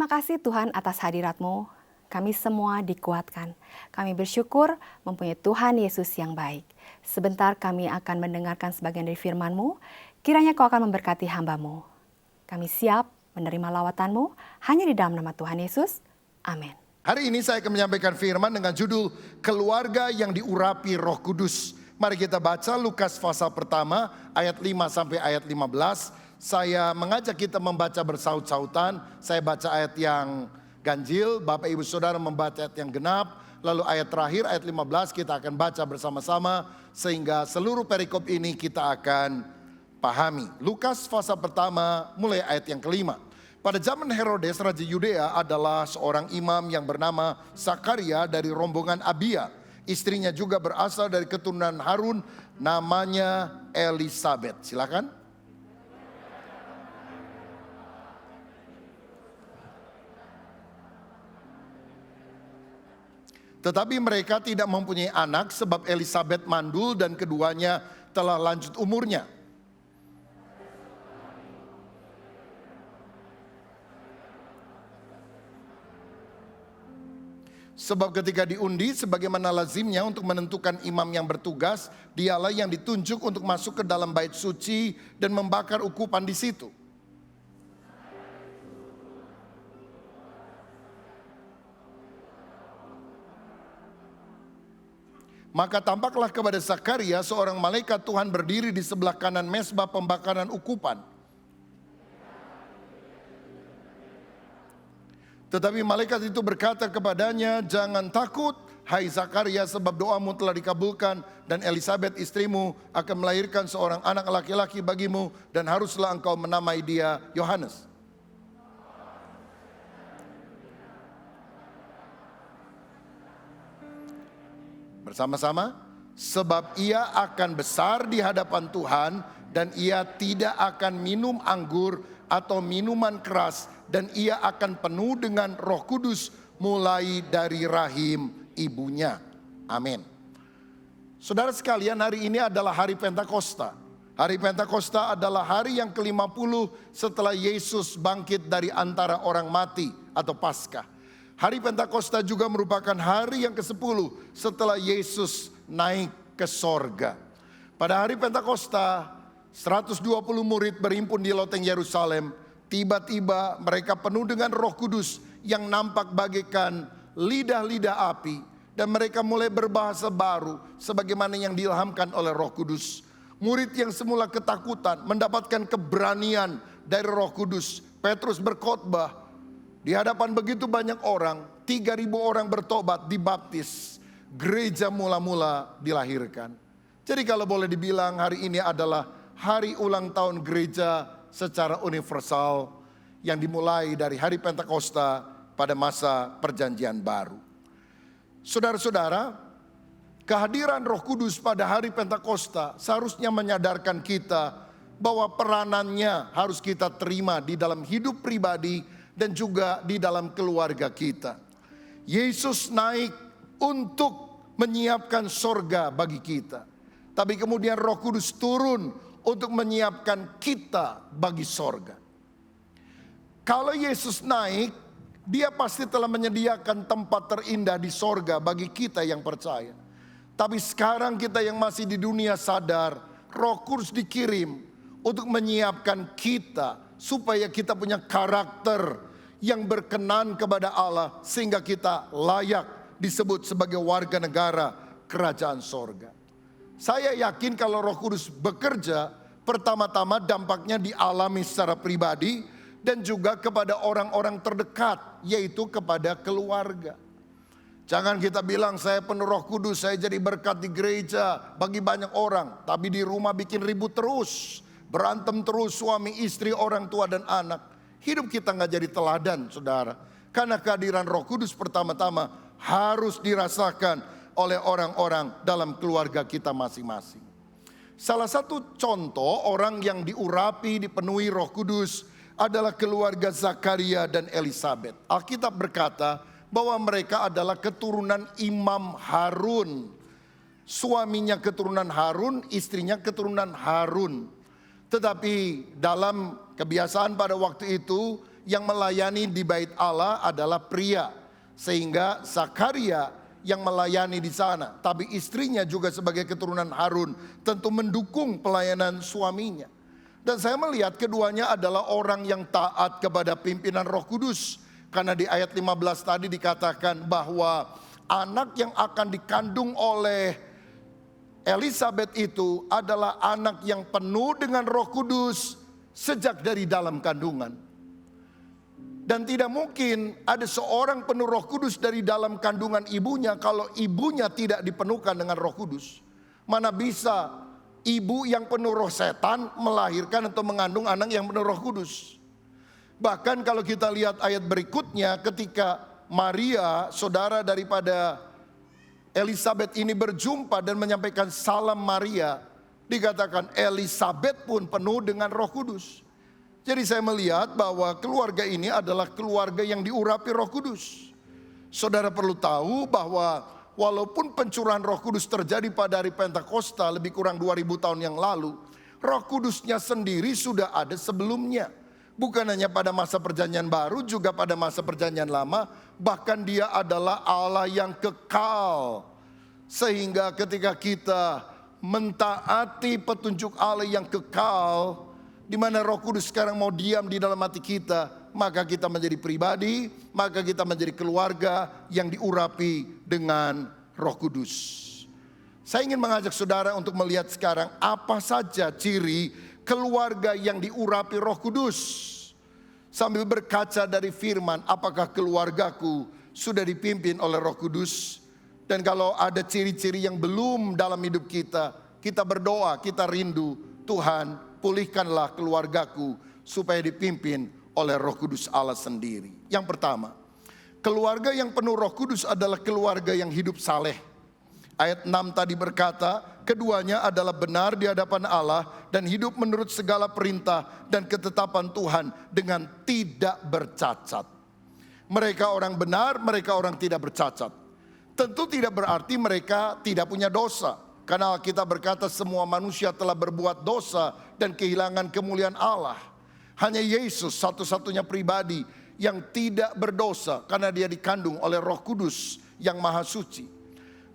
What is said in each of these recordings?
Terima kasih Tuhan atas hadirat-Mu. Kami semua dikuatkan. Kami bersyukur mempunyai Tuhan Yesus yang baik. Sebentar kami akan mendengarkan sebagian dari firman-Mu. Kiranya Kau akan memberkati hamba-Mu. Kami siap menerima lawatan-Mu hanya di dalam nama Tuhan Yesus. Amin. Hari ini saya akan menyampaikan firman dengan judul Keluarga yang diurapi Roh Kudus. Mari kita baca Lukas pasal pertama ayat 5 sampai ayat 15. Saya mengajak kita membaca bersaut-sautan. Saya baca ayat yang ganjil, Bapak Ibu Saudara membaca ayat yang genap. Lalu ayat terakhir ayat 15 kita akan baca bersama-sama sehingga seluruh perikop ini kita akan pahami. Lukas pasal pertama mulai ayat yang kelima. Pada zaman Herodes Raja Yudea adalah seorang imam yang bernama Zakaria dari rombongan Abia. Istrinya juga berasal dari keturunan Harun, namanya Elisabet. Silakan. Tetapi mereka tidak mempunyai anak sebab Elisabet mandul dan keduanya telah lanjut umurnya. Sebab ketika diundi sebagaimana lazimnya untuk menentukan imam yang bertugas, dialah yang ditunjuk untuk masuk ke dalam bait suci dan membakar ukupan di situ. Maka tampaklah kepada Zakaria seorang malaikat Tuhan berdiri di sebelah kanan mezbah pembakaran ukupan. Tetapi malaikat itu berkata kepadanya, "Jangan takut, hai Zakaria, sebab doamu telah dikabulkan dan Elisabet istrimu akan melahirkan seorang anak laki-laki bagimu dan haruslah engkau menamai dia Yohanes. Bersama-sama, sebab ia akan besar di hadapan Tuhan dan ia tidak akan minum anggur atau minuman keras dan ia akan penuh dengan Roh Kudus mulai dari rahim ibunya." Amin. Saudara sekalian, hari ini adalah hari Pentakosta. Hari Pentakosta adalah hari yang ke-50 setelah Yesus bangkit dari antara orang mati atau Paskah. Hari Pentakosta juga merupakan hari yang ke-10 setelah Yesus naik ke sorga. Pada hari Pentakosta, 120 murid berhimpun di loteng Yerusalem. Tiba-tiba mereka penuh dengan Roh Kudus yang nampak bagaikan lidah-lidah api. Dan mereka mulai berbahasa baru sebagaimana yang diilhamkan oleh Roh Kudus. Murid yang semula ketakutan mendapatkan keberanian dari Roh Kudus. Petrus berkhotbah. Di hadapan begitu banyak orang, 3.000 orang bertobat, dibaptis. Gereja mula-mula dilahirkan. Jadi kalau boleh dibilang hari ini adalah hari ulang tahun gereja secara universal yang dimulai dari hari Pentakosta pada masa perjanjian baru. Saudara-saudara, kehadiran Roh Kudus pada hari Pentakosta seharusnya menyadarkan kita bahwa peranannya harus kita terima di dalam hidup pribadi dan juga di dalam keluarga kita. Yesus naik untuk menyiapkan sorga bagi kita. Tapi kemudian Roh Kudus turun untuk menyiapkan kita bagi sorga. Kalau Yesus naik, dia pasti telah menyediakan tempat terindah di sorga bagi kita yang percaya. Tapi sekarang kita yang masih di dunia sadar, Roh Kudus dikirim untuk menyiapkan kita supaya kita punya karakter yang berkenan kepada Allah sehingga kita layak disebut sebagai warga negara kerajaan sorga. Saya yakin kalau Roh Kudus bekerja, pertama-tama dampaknya dialami secara pribadi dan juga kepada orang-orang terdekat, yaitu kepada keluarga. Jangan kita bilang saya penuh Roh Kudus, saya jadi berkat di gereja bagi banyak orang, tapi di rumah bikin ribut terus, berantem terus suami istri, orang tua dan anak. Hidup kita gak jadi teladan, saudara. Karena kehadiran Roh Kudus pertama-tama harus dirasakan oleh orang-orang dalam keluarga kita masing-masing. Salah satu contoh orang yang diurapi, dipenuhi Roh Kudus adalah keluarga Zakaria dan Elisabet. Alkitab berkata bahwa mereka adalah keturunan Imam Harun. Suaminya keturunan Harun, istrinya keturunan Harun. Tetapi dalam kebiasaan pada waktu itu, yang melayani di bait Allah adalah pria, sehingga Zakaria yang melayani di sana. Tapi istrinya juga sebagai keturunan Harun tentu mendukung pelayanan suaminya. Dan saya melihat keduanya adalah orang yang taat kepada pimpinan Roh Kudus. Karena di ayat 15 tadi dikatakan bahwa anak yang akan dikandung oleh Elisabeth itu adalah anak yang penuh dengan Roh Kudus sejak dari dalam kandungan. Dan tidak mungkin ada seorang penuh Roh Kudus dari dalam kandungan ibunya kalau ibunya tidak dipenuhkan dengan Roh Kudus. Mana bisa ibu yang penuh roh setan melahirkan atau mengandung anak yang penuh Roh Kudus. Bahkan kalau kita lihat ayat berikutnya, ketika Maria, saudara daripada Elisabeth ini berjumpa dan menyampaikan salam Maria, dikatakan Elisabeth pun penuh dengan Roh Kudus. Jadi saya melihat bahwa keluarga ini adalah keluarga yang diurapi Roh Kudus. Saudara perlu tahu bahwa walaupun pencurahan Roh Kudus terjadi pada hari Pentakosta lebih kurang 2000 tahun yang lalu, Roh Kudusnya sendiri sudah ada sebelumnya. Bukan hanya pada masa perjanjian baru, juga pada masa perjanjian lama. Bahkan dia adalah Allah yang kekal. Sehingga ketika kita mentaati petunjuk Allah yang kekal, di mana Roh Kudus sekarang mau diam di dalam hati kita, maka kita menjadi pribadi, maka kita menjadi keluarga yang diurapi dengan Roh Kudus. Saya ingin mengajak saudara untuk melihat sekarang apa saja ciri keluarga yang diurapi Roh Kudus. Sambil berkaca dari firman, apakah keluargaku sudah dipimpin oleh Roh Kudus? Dan kalau ada ciri-ciri yang belum dalam hidup kita, kita berdoa, kita rindu, Tuhan pulihkanlah keluargaku supaya dipimpin oleh Roh Kudus Allah sendiri. Yang pertama, keluarga yang penuh Roh Kudus adalah keluarga yang hidup saleh. Ayat 6 tadi berkata, keduanya adalah benar di hadapan Allah dan hidup menurut segala perintah dan ketetapan Tuhan dengan tidak bercacat. Mereka orang benar, mereka orang tidak bercacat. Tentu tidak berarti mereka tidak punya dosa. Karena kita berkata semua manusia telah berbuat dosa dan kehilangan kemuliaan Allah. Hanya Yesus satu-satunya pribadi yang tidak berdosa karena dia dikandung oleh Roh Kudus yang maha suci.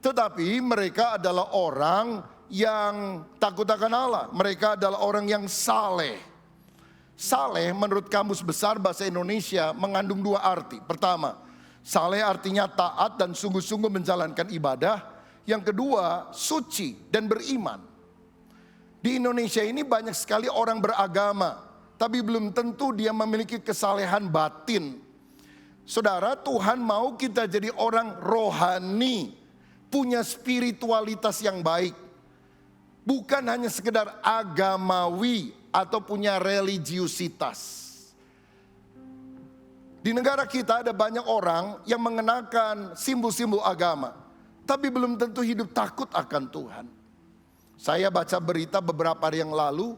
Tetapi mereka adalah orang yang takut akan Allah. Mereka adalah orang yang saleh. Saleh menurut Kamus Besar Bahasa Indonesia mengandung dua arti. Pertama, saleh artinya taat dan sungguh-sungguh menjalankan ibadah. Yang kedua, suci dan beriman. Di Indonesia ini banyak sekali orang beragama, tapi belum tentu dia memiliki kesalehan batin. Saudara, Tuhan mau kita jadi orang rohani, punya spiritualitas yang baik. Bukan hanya sekedar agamawi atau punya religiusitas. Di negara kita ada banyak orang yang mengenakan simbol-simbol agama, tapi belum tentu hidup takut akan Tuhan. Saya baca berita beberapa hari yang lalu,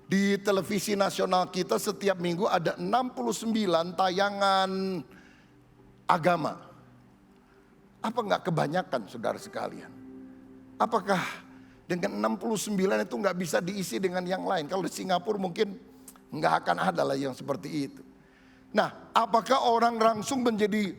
di televisi nasional kita setiap minggu ada 69 tayangan agama. Apa enggak kebanyakan saudara sekalian? Apakah dengan 69 itu enggak bisa diisi dengan yang lain? Kalau di Singapura mungkin enggak akan ada lah yang seperti itu. Nah, apakah orang langsung menjadi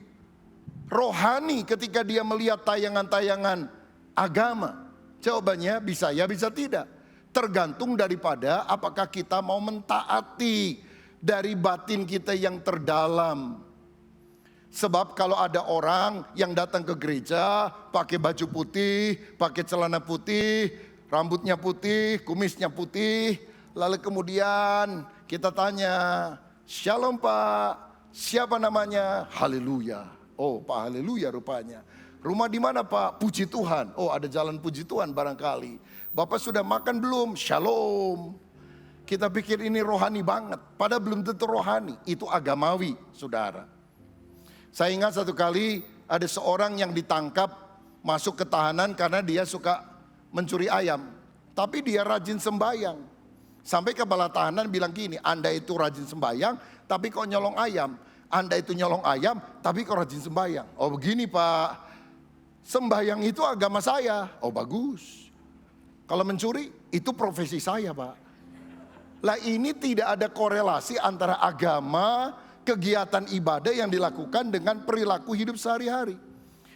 rohani ketika dia melihat tayangan-tayangan agama? Jawabannya bisa ya, bisa tidak. Tergantung daripada apakah kita mau mentaati dari batin kita yang terdalam. Sebab kalau ada orang yang datang ke gereja pakai baju putih, pakai celana putih, rambutnya putih, kumisnya putih, lalu kemudian kita tanya, "Shalom Pak, siapa namanya?" "Haleluya." "Oh Pak Haleluya rupanya." "Rumah di mana Pak?" "Puji Tuhan." "Oh ada jalan puji Tuhan barangkali." "Bapak sudah makan belum?" "Shalom." Kita pikir ini rohani banget, padahal belum tentu rohani. Itu agamawi saudara. Saya ingat satu kali ada seorang yang ditangkap masuk ke tahanan karena dia suka mencuri ayam. Tapi dia rajin sembahyang. Sampai kepala tahanan bilang gini, "Anda itu rajin sembahyang tapi kok nyolong ayam. Anda itu nyolong ayam tapi kok rajin sembahyang." "Oh begini Pak, sembahyang itu agama saya." "Oh bagus. Kalau mencuri itu profesi saya Pak." Lah ini tidak ada korelasi antara agama kegiatan ibadah yang dilakukan dengan perilaku hidup sehari-hari.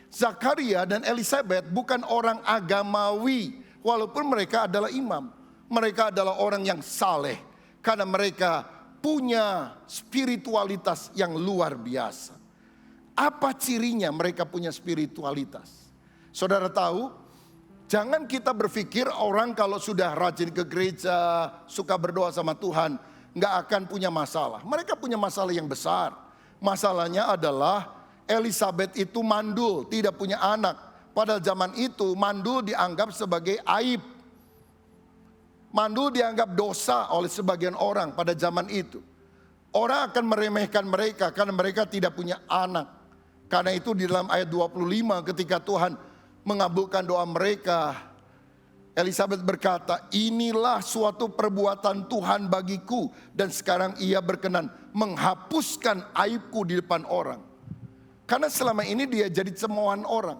Zakaria dan Elizabeth bukan orang agamawi, walaupun mereka adalah imam. Mereka adalah orang yang saleh, karena mereka punya spiritualitas yang luar biasa. Apa cirinya mereka punya spiritualitas? Saudara tahu, jangan kita berpikir orang kalau sudah rajin ke gereja, suka berdoa sama Tuhan, nggak akan punya masalah. Mereka punya masalah yang besar. Masalahnya adalah Elizabeth itu mandul, tidak punya anak. Pada zaman itu mandul dianggap sebagai aib. Mandul dianggap dosa oleh sebagian orang pada zaman itu. Orang akan meremehkan mereka karena mereka tidak punya anak. Karena itu di dalam ayat 25 ketika Tuhan mengabulkan doa mereka, Elizabeth berkata, inilah suatu perbuatan Tuhan bagiku, dan sekarang ia berkenan menghapuskan aibku di depan orang. Karena selama ini dia jadi cemoohan orang.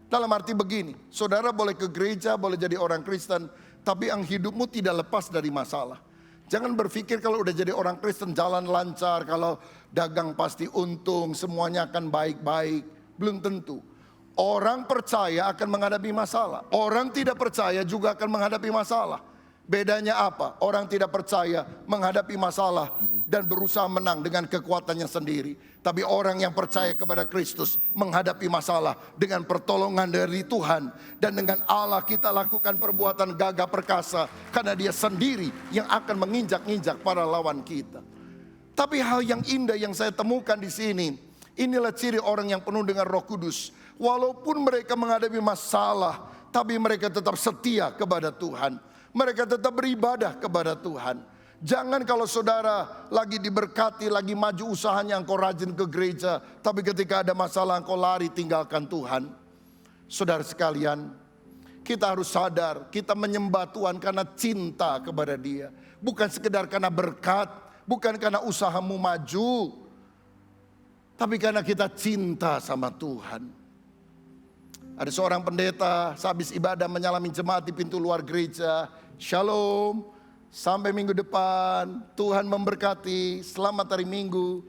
Dalam arti begini, saudara boleh ke gereja, boleh jadi orang Kristen, tapi yang hidupmu tidak lepas dari masalah. Jangan berpikir kalau udah jadi orang Kristen jalan lancar, kalau dagang pasti untung, semuanya akan baik-baik. Belum tentu. Orang percaya akan menghadapi masalah. Orang tidak percaya juga akan menghadapi masalah. Bedanya apa? Orang tidak percaya menghadapi masalah dan berusaha menang dengan kekuatannya sendiri. Tapi orang yang percaya kepada Kristus menghadapi masalah dengan pertolongan dari Tuhan. Dan dengan Allah kita lakukan perbuatan gagah perkasa, karena dia sendiri yang akan menginjak-injak para lawan kita. Tapi hal yang indah yang saya temukan di sini, inilah ciri orang yang penuh dengan Roh Kudus. Walaupun mereka menghadapi masalah, tapi mereka tetap setia kepada Tuhan. Mereka tetap beribadah kepada Tuhan. Jangan kalau saudara lagi diberkati, lagi maju usahanya, engkau rajin ke gereja, tapi ketika ada masalah engkau lari tinggalkan Tuhan. Saudara sekalian, kita harus sadar, kita menyembah Tuhan karena cinta kepada Dia. Bukan sekedar karena berkat, bukan karena usahamu maju, tapi karena kita cinta sama Tuhan. Ada seorang pendeta sehabis ibadah menyalami jemaat di pintu luar gereja. Shalom, sampai minggu depan, Tuhan memberkati, selamat hari Minggu.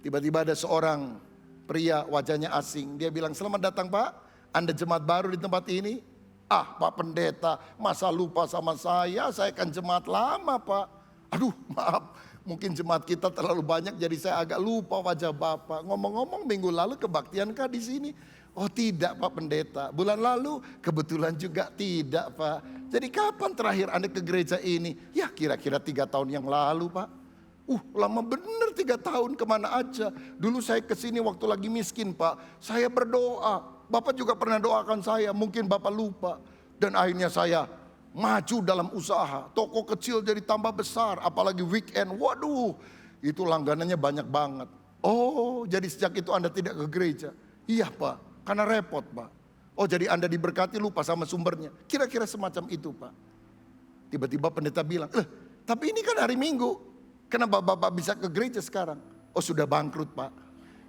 Tiba-tiba ada seorang pria wajahnya asing. Dia bilang, selamat datang Pak, Anda jemaat baru di tempat ini. Ah Pak Pendeta, masa lupa sama saya kan jemaat lama Pak. Aduh maaf, mungkin jemaat kita terlalu banyak jadi saya agak lupa wajah Bapak. Ngomong-ngomong minggu lalu kebaktian kah di sini? Oh tidak Pak Pendeta, bulan lalu kebetulan juga tidak Pak. Jadi kapan terakhir Anda ke gereja ini? Ya kira-kira 3 tahun yang lalu Pak. Lama bener 3 tahun, kemana aja. Dulu saya kesini waktu lagi miskin Pak. Saya berdoa, Bapak juga pernah doakan saya, mungkin Bapak lupa. Dan akhirnya saya maju dalam usaha. Toko kecil jadi tambah besar, apalagi weekend. Waduh, itu langganannya banyak banget. Oh jadi sejak itu Anda tidak ke gereja? Iya Pak. Karena repot Pak. Oh jadi Anda diberkati lupa sama sumbernya. Kira-kira semacam itu Pak. Tiba-tiba pendeta bilang, tapi ini kan hari Minggu. Kenapa Bapak bisa ke gereja sekarang? Oh sudah bangkrut Pak.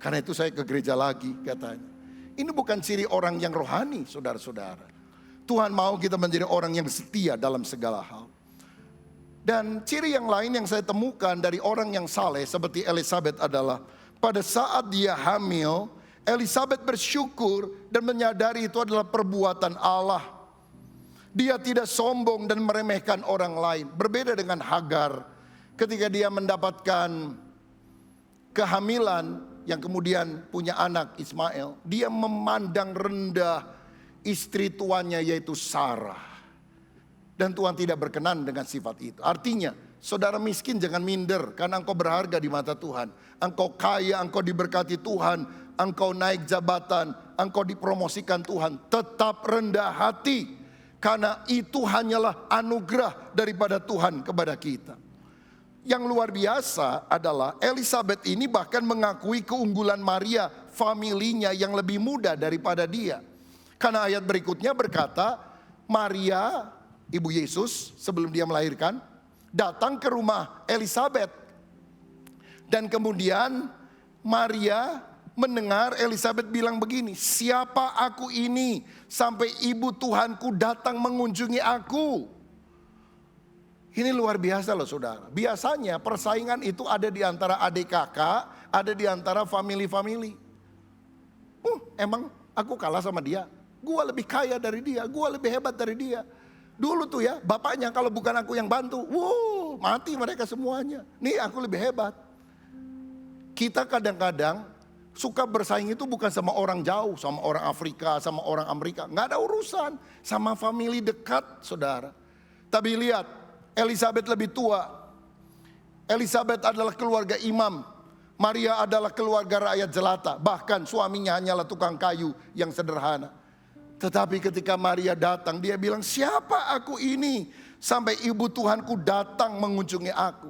Karena itu saya ke gereja lagi katanya. Ini bukan ciri orang yang rohani saudara-saudara. Tuhan mau kita menjadi orang yang setia dalam segala hal. Dan ciri yang lain yang saya temukan dari orang yang saleh seperti Elizabeth adalah pada saat dia hamil, Elizabeth bersyukur dan menyadari itu adalah perbuatan Allah. Dia tidak sombong dan meremehkan orang lain. Berbeda dengan Hagar ketika dia mendapatkan kehamilan yang kemudian punya anak Ismail. Dia memandang rendah istri tuannya yaitu Sarah. Dan Tuhan tidak berkenan dengan sifat itu. Artinya saudara miskin jangan minder karena engkau berharga di mata Tuhan. Engkau kaya, engkau diberkati Tuhan. Engkau naik jabatan, engkau dipromosikan Tuhan. Tetap rendah hati, karena itu hanyalah anugerah daripada Tuhan kepada kita. Yang luar biasa adalah Elizabeth ini bahkan mengakui keunggulan Maria, familinya yang lebih muda daripada dia. Karena ayat berikutnya berkata, Maria, ibu Yesus sebelum dia melahirkan, datang ke rumah Elizabeth. Dan kemudian Maria mendengar Elizabeth bilang begini, siapa aku ini sampai ibu Tuhanku datang mengunjungi aku? Ini luar biasa loh saudara. Biasanya persaingan itu ada di antara adik kakak, ada di antara family-family. Emang aku kalah sama dia? Gua lebih kaya dari dia, gua lebih hebat dari dia. Dulu tuh ya, bapaknya kalau bukan aku yang bantu, mati mereka semuanya. Nih aku lebih hebat. Kita kadang-kadang suka bersaing itu bukan sama orang jauh, sama orang Afrika, sama orang Amerika. Nggak ada urusan, sama family dekat saudara. Tapi lihat, Elizabeth lebih tua. Elizabeth adalah keluarga imam. Maria adalah keluarga rakyat jelata. Bahkan suaminya hanyalah tukang kayu yang sederhana. Tetapi ketika Maria datang, dia bilang, siapa aku ini sampai ibu Tuhanku datang mengunjungi aku.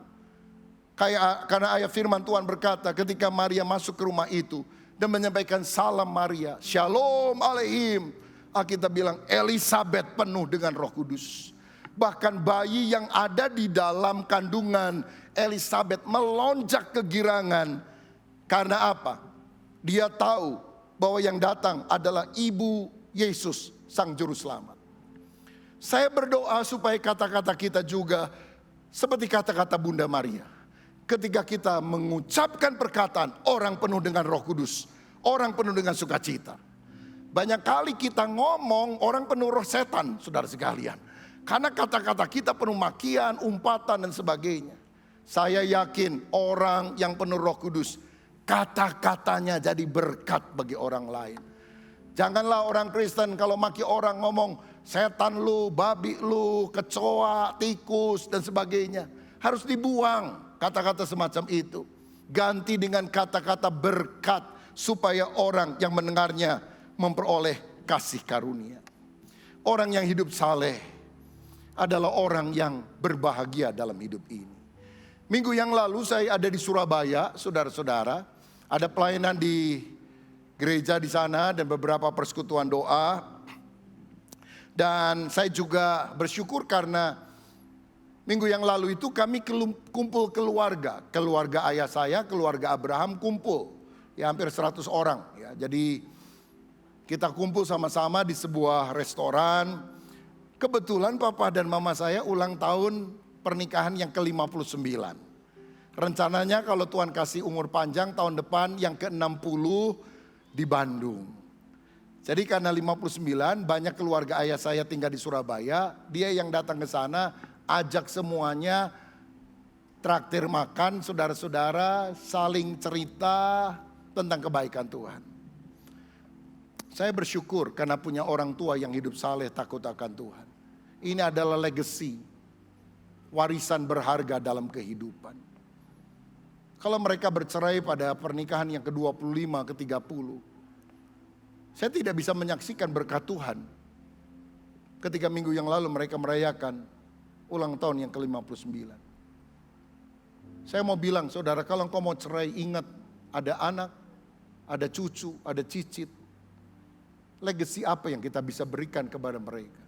Karena ayat firman Tuhan berkata, ketika Maria masuk ke rumah itu dan menyampaikan salam Maria, Shalom Aleihim. Alkitab bilang Elizabeth penuh dengan Roh Kudus. Bahkan bayi yang ada di dalam kandungan Elizabeth melonjak kegirangan. Karena apa? Dia tahu bahwa yang datang adalah ibu Yesus, Sang Juru Selamat. Saya berdoa supaya kata-kata kita juga seperti kata-kata Bunda Maria. Ketika kita mengucapkan perkataan, orang penuh dengan Roh Kudus, orang penuh dengan sukacita. Banyak kali kita ngomong, orang penuh roh setan, saudara sekalian. Karena kata-kata kita penuh makian, umpatan dan sebagainya. Saya yakin orang yang penuh Roh Kudus, kata-katanya jadi berkat bagi orang lain. Janganlah orang Kristen kalau maki orang ngomong, setan lu, babi lu, kecoa, tikus dan sebagainya. Harus dibuang kata-kata semacam itu. Ganti dengan kata-kata berkat supaya orang yang mendengarnya memperoleh kasih karunia. Orang yang hidup saleh adalah orang yang berbahagia dalam hidup ini. Minggu yang lalu saya ada di Surabaya, saudara-saudara. Ada pelayanan di gereja di sana dan beberapa persekutuan doa. Dan saya juga bersyukur karena minggu yang lalu itu kami kumpul keluarga. Keluarga ayah saya, keluarga Abraham kumpul. Ya hampir 100 orang. Ya, jadi kita kumpul sama-sama di sebuah restoran. Kebetulan papa dan mama saya ulang tahun pernikahan yang ke-59. Rencananya kalau Tuhan kasih umur panjang tahun depan yang ke-60 di Bandung. Jadi karena 59 banyak keluarga ayah saya tinggal di Surabaya. Dia yang datang ke sana ajak semuanya traktir makan saudara-saudara, saling cerita tentang kebaikan Tuhan. Saya bersyukur karena punya orang tua yang hidup saleh takut akan Tuhan. Ini adalah legacy, warisan berharga dalam kehidupan. Kalau mereka bercerai pada pernikahan yang ke-25, ke-30, saya tidak bisa menyaksikan berkat Tuhan. Ketika minggu yang lalu mereka merayakan ulang tahun yang ke-59. Saya mau bilang, saudara, kalau engkau mau cerai, ingat ada anak, ada cucu, ada cicit. Legacy apa yang kita bisa berikan kepada mereka?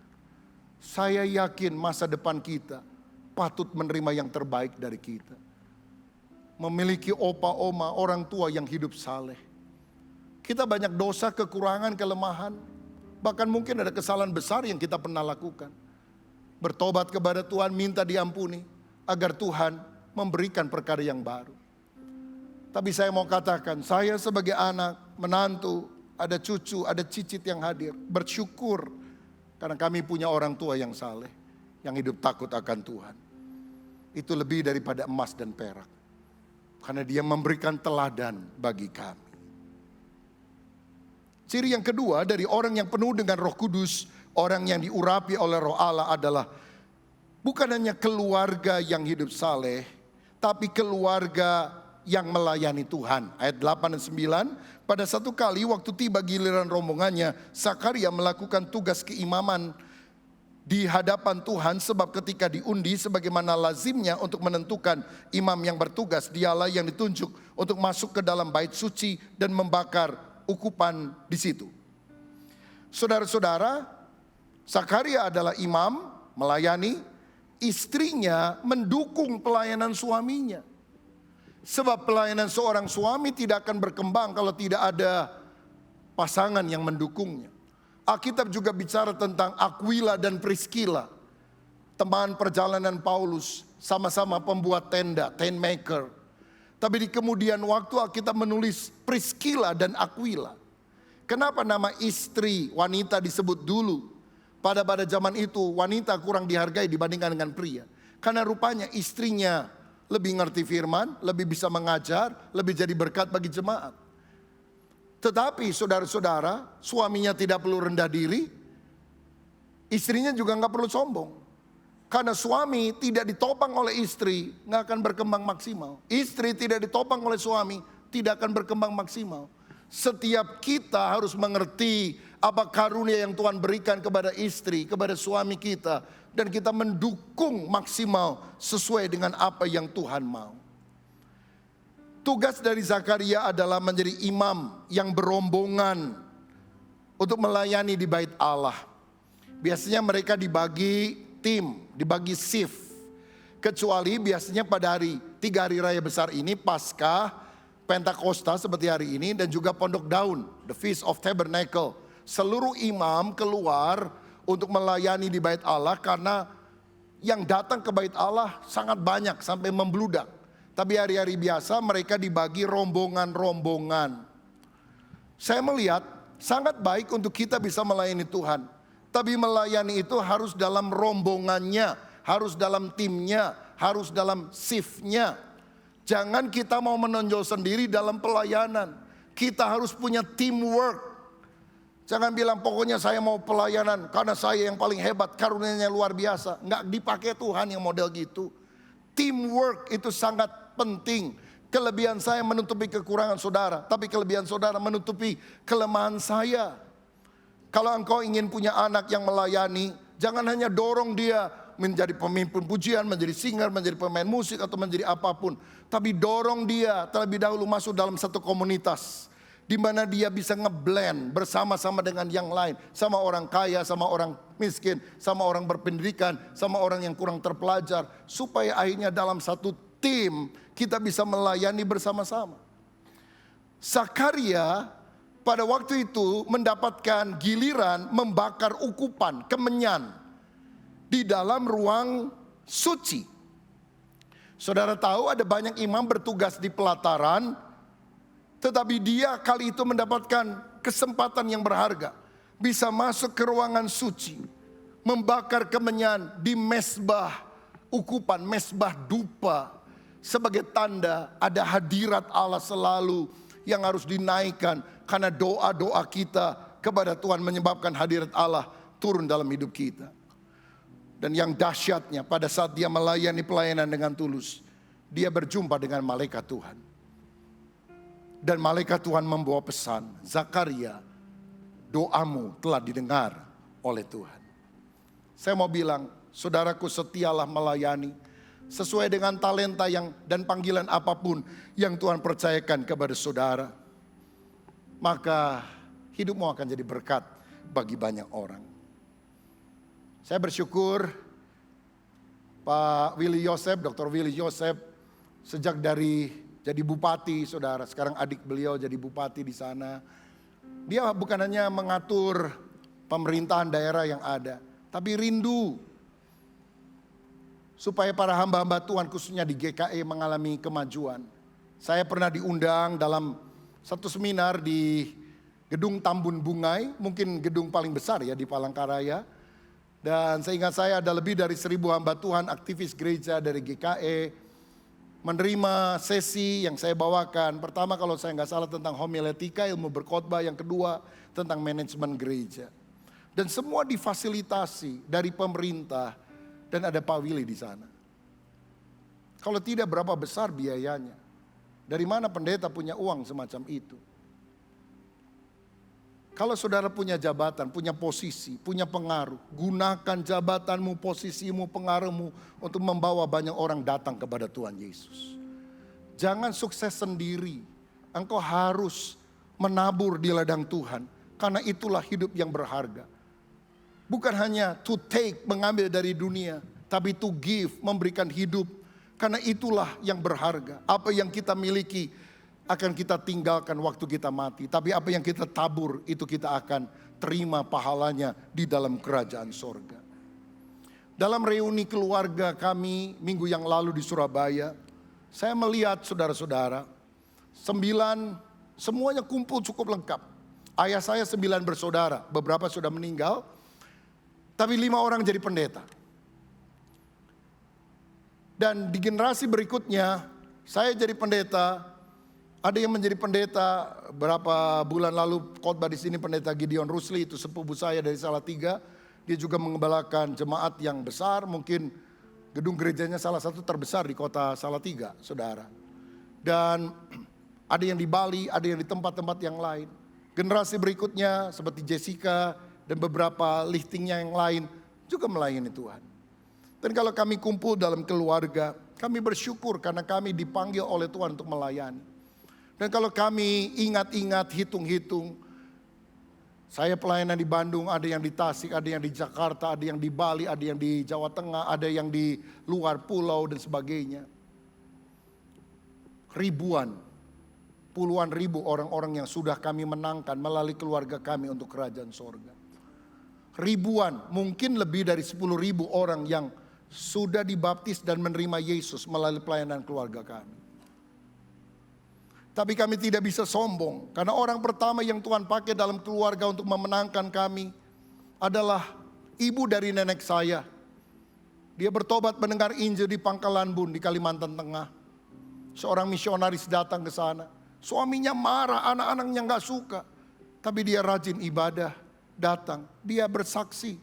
Saya yakin masa depan kita patut menerima yang terbaik dari kita. Memiliki opa, oma, orang tua yang hidup saleh. Kita banyak dosa, kekurangan, kelemahan. Bahkan mungkin ada kesalahan besar yang kita pernah lakukan. Bertobat kepada Tuhan, minta diampuni. Agar Tuhan memberikan perkara yang baru. Tapi saya mau katakan, saya sebagai anak, menantu, ada cucu, ada cicit yang hadir. Bersyukur karena kami punya orang tua yang saleh, yang hidup takut akan Tuhan. Itu lebih daripada emas dan perak. Karena dia memberikan teladan bagi kami. Ciri yang kedua dari orang yang penuh dengan Roh Kudus, orang yang diurapi oleh Roh Allah adalah bukan hanya keluarga yang hidup saleh, tapi keluarga yang melayani Tuhan. Ayat 8 dan 9. Pada satu kali waktu tiba giliran rombongannya, Zakaria melakukan tugas keimaman di hadapan Tuhan. Sebab ketika diundi sebagaimana lazimnya untuk menentukan imam yang bertugas, dialah yang ditunjuk untuk masuk ke dalam bait suci dan membakar ukupan di situ. Saudara-saudara, Zakaria adalah imam melayani, istrinya mendukung pelayanan suaminya. Sebab pelayanan seorang suami tidak akan berkembang kalau tidak ada pasangan yang mendukungnya. Alkitab juga bicara tentang Aquila dan Priscilla. teman perjalanan Paulus, sama-sama pembuat tenda, tent maker. Tapi di kemudian waktu Alkitab menulis Priscilla dan Aquila. Kenapa nama istri wanita disebut dulu? Pada zaman itu wanita kurang dihargai dibandingkan dengan pria. Karena rupanya istrinya lebih ngerti firman, lebih bisa mengajar, lebih jadi berkat bagi jemaat. Tetapi saudara-saudara, suaminya tidak perlu rendah diri, istrinya juga nggak perlu sombong. Karena suami tidak ditopang oleh istri, nggak akan berkembang maksimal. Istri tidak ditopang oleh suami, tidak akan berkembang maksimal. Setiap kita harus mengerti apa karunia yang Tuhan berikan kepada istri, kepada suami kita. Dan kita mendukung maksimal sesuai dengan apa yang Tuhan mau. Tugas dari Zakaria adalah menjadi imam yang berombongan untuk melayani di bait Allah. Biasanya mereka dibagi tim, dibagi shift. Kecuali biasanya pada 3 hari raya besar ini, Paskah, Pentakosta seperti hari ini, dan juga Pondok Daun, the Feast of Tabernacle. Seluruh imam keluar untuk melayani di bait Allah karena yang datang ke bait Allah sangat banyak sampai membludak. Tapi hari-hari biasa mereka dibagi rombongan-rombongan. Saya melihat sangat baik untuk kita bisa melayani Tuhan. Tapi melayani itu harus dalam rombongannya, harus dalam timnya, harus dalam shiftnya. Jangan kita mau menonjol sendiri dalam pelayanan. Kita harus punya teamwork. Jangan bilang pokoknya saya mau pelayanan karena saya yang paling hebat, karunia-Nya luar biasa. Nggak dipakai Tuhan yang model gitu. Teamwork itu sangat penting. Kelebihan saya menutupi kekurangan saudara, tapi kelebihan saudara menutupi kelemahan saya. Kalau engkau ingin punya anak yang melayani, jangan hanya dorong dia menjadi pemimpin pujian, menjadi singer, menjadi pemain musik atau menjadi apapun. Tapi dorong dia terlebih dahulu masuk dalam satu komunitas, di mana dia bisa ngeblend bersama-sama dengan yang lain. Sama orang kaya, sama orang miskin, sama orang berpendidikan, sama orang yang kurang terpelajar. Supaya akhirnya dalam satu tim kita bisa melayani bersama-sama. Zakaria pada waktu itu mendapatkan giliran membakar ukupan, kemenyan di dalam ruang suci. Saudara tahu ada banyak imam bertugas di pelataran, tetapi dia kali itu mendapatkan kesempatan yang berharga. Bisa masuk ke ruangan suci, membakar kemenyan di mesbah ukupan, mesbah dupa. Sebagai tanda ada hadirat Allah selalu yang harus dinaikkan. Karena doa-doa kita kepada Tuhan menyebabkan hadirat Allah turun dalam hidup kita. Dan yang dahsyatnya pada saat dia melayani pelayanan dengan tulus, dia berjumpa dengan malaikat Tuhan. Dan malaikat Tuhan membawa pesan, Zakaria, doamu telah didengar oleh Tuhan. Saya mau bilang, saudaraku, setialah melayani sesuai dengan talenta dan panggilan apapun yang Tuhan percayakan kepada saudara. Maka hidupmu akan jadi berkat bagi banyak orang. Saya bersyukur Pak Willy Yosef, Dr. Willy Yosef, sejak dari jadi bupati, saudara, sekarang adik beliau jadi bupati di sana. Dia bukan hanya mengatur pemerintahan daerah yang ada, tapi rindu supaya para hamba-hamba Tuhan khususnya di GKE mengalami kemajuan. Saya pernah diundang dalam satu seminar di Gedung Tambun Bungai, mungkin gedung paling besar ya di Palangkaraya. Dan seingat saya ada lebih dari 1.000 hamba Tuhan, aktivis gereja dari GKE, menerima sesi yang saya bawakan. Pertama kalau saya nggak salah tentang homiletika, ilmu berkhotbah. Yang kedua tentang manajemen gereja. Dan semua difasilitasi dari pemerintah. Dan ada Pak Willy di sana. Kalau tidak berapa besar biayanya? Dari mana pendeta punya uang semacam itu? Kalau saudara punya jabatan, punya posisi, punya pengaruh, gunakan jabatanmu, posisimu, pengaruhmu untuk membawa banyak orang datang kepada Tuhan Yesus. Jangan sukses sendiri. Engkau harus menabur di ladang Tuhan. Karena itulah hidup yang berharga. Bukan hanya to take, mengambil dari dunia, tapi to give, memberikan hidup. Karena itulah yang berharga. Apa yang kita miliki akan kita tinggalkan waktu kita mati. Tapi apa yang kita tabur itu kita akan terima pahalanya di dalam kerajaan sorga. Dalam reuni keluarga kami minggu yang lalu di Surabaya, saya melihat saudara-saudara, 9 semuanya kumpul cukup lengkap. Ayah saya 9 bersaudara, beberapa sudah meninggal, tapi 5 orang jadi pendeta. Dan di generasi berikutnya, saya jadi pendeta. Ada yang menjadi pendeta berapa bulan lalu khotbah di sini, pendeta Gideon Rusli, itu sepupu saya dari Salatiga. Dia juga mengembalakan jemaat yang besar, mungkin gedung gerejanya salah satu terbesar di kota Salatiga, saudara. Dan ada yang di Bali, ada yang di tempat-tempat yang lain. Generasi berikutnya seperti Jessica dan beberapa liftingnya yang lain juga melayani Tuhan. Dan kalau kami kumpul dalam keluarga, kami bersyukur karena kami dipanggil oleh Tuhan untuk melayani. Dan kalau kami ingat-ingat, hitung-hitung, saya pelayanan di Bandung, ada yang di Tasik, ada yang di Jakarta, ada yang di Bali, ada yang di Jawa Tengah, ada yang di luar pulau dan sebagainya. Ribuan, puluhan ribu orang-orang yang sudah kami menangkan melalui keluarga kami untuk kerajaan sorga. Ribuan, mungkin lebih dari 10.000 orang yang sudah dibaptis dan menerima Yesus melalui pelayanan keluarga kami. Tapi kami tidak bisa sombong, karena orang pertama yang Tuhan pakai dalam keluarga untuk memenangkan kami adalah ibu dari nenek saya. Dia bertobat mendengar Injil di Pangkalan Bun di Kalimantan Tengah. Seorang misionaris datang ke sana. Suaminya marah, anak-anaknya gak suka. Tapi dia rajin ibadah, datang. Dia bersaksi.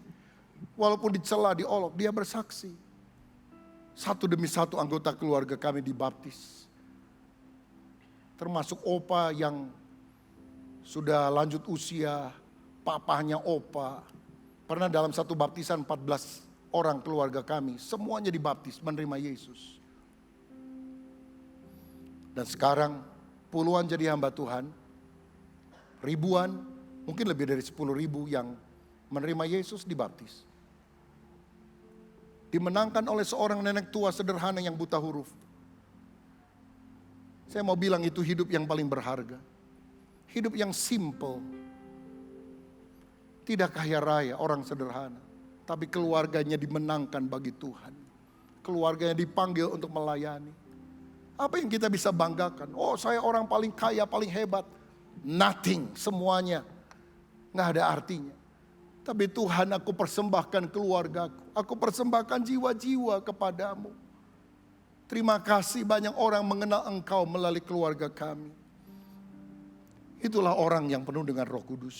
Walaupun dicela, diolok, dia bersaksi. Satu demi satu anggota keluarga kami dibaptis. Termasuk opa yang sudah lanjut usia, papahnya opa. Pernah dalam satu baptisan 14 orang keluarga kami, semuanya dibaptis menerima Yesus. Dan sekarang puluhan jadi hamba Tuhan, ribuan, mungkin lebih dari 10.000 yang menerima Yesus dibaptis. Dimenangkan oleh seorang nenek tua sederhana yang buta huruf. Saya mau bilang itu hidup yang paling berharga. Hidup yang simple. Tidak kaya raya, orang sederhana. Tapi keluarganya dimenangkan bagi Tuhan. Keluarganya dipanggil untuk melayani. Apa yang kita bisa banggakan? Oh, saya orang paling kaya, paling hebat. Nothing, semuanya. Nggak ada artinya. Tapi Tuhan, aku persembahkan keluargaku. Aku persembahkan jiwa-jiwa kepadamu. Terima kasih banyak orang mengenal Engkau melalui keluarga kami. Itulah orang yang penuh dengan Roh Kudus.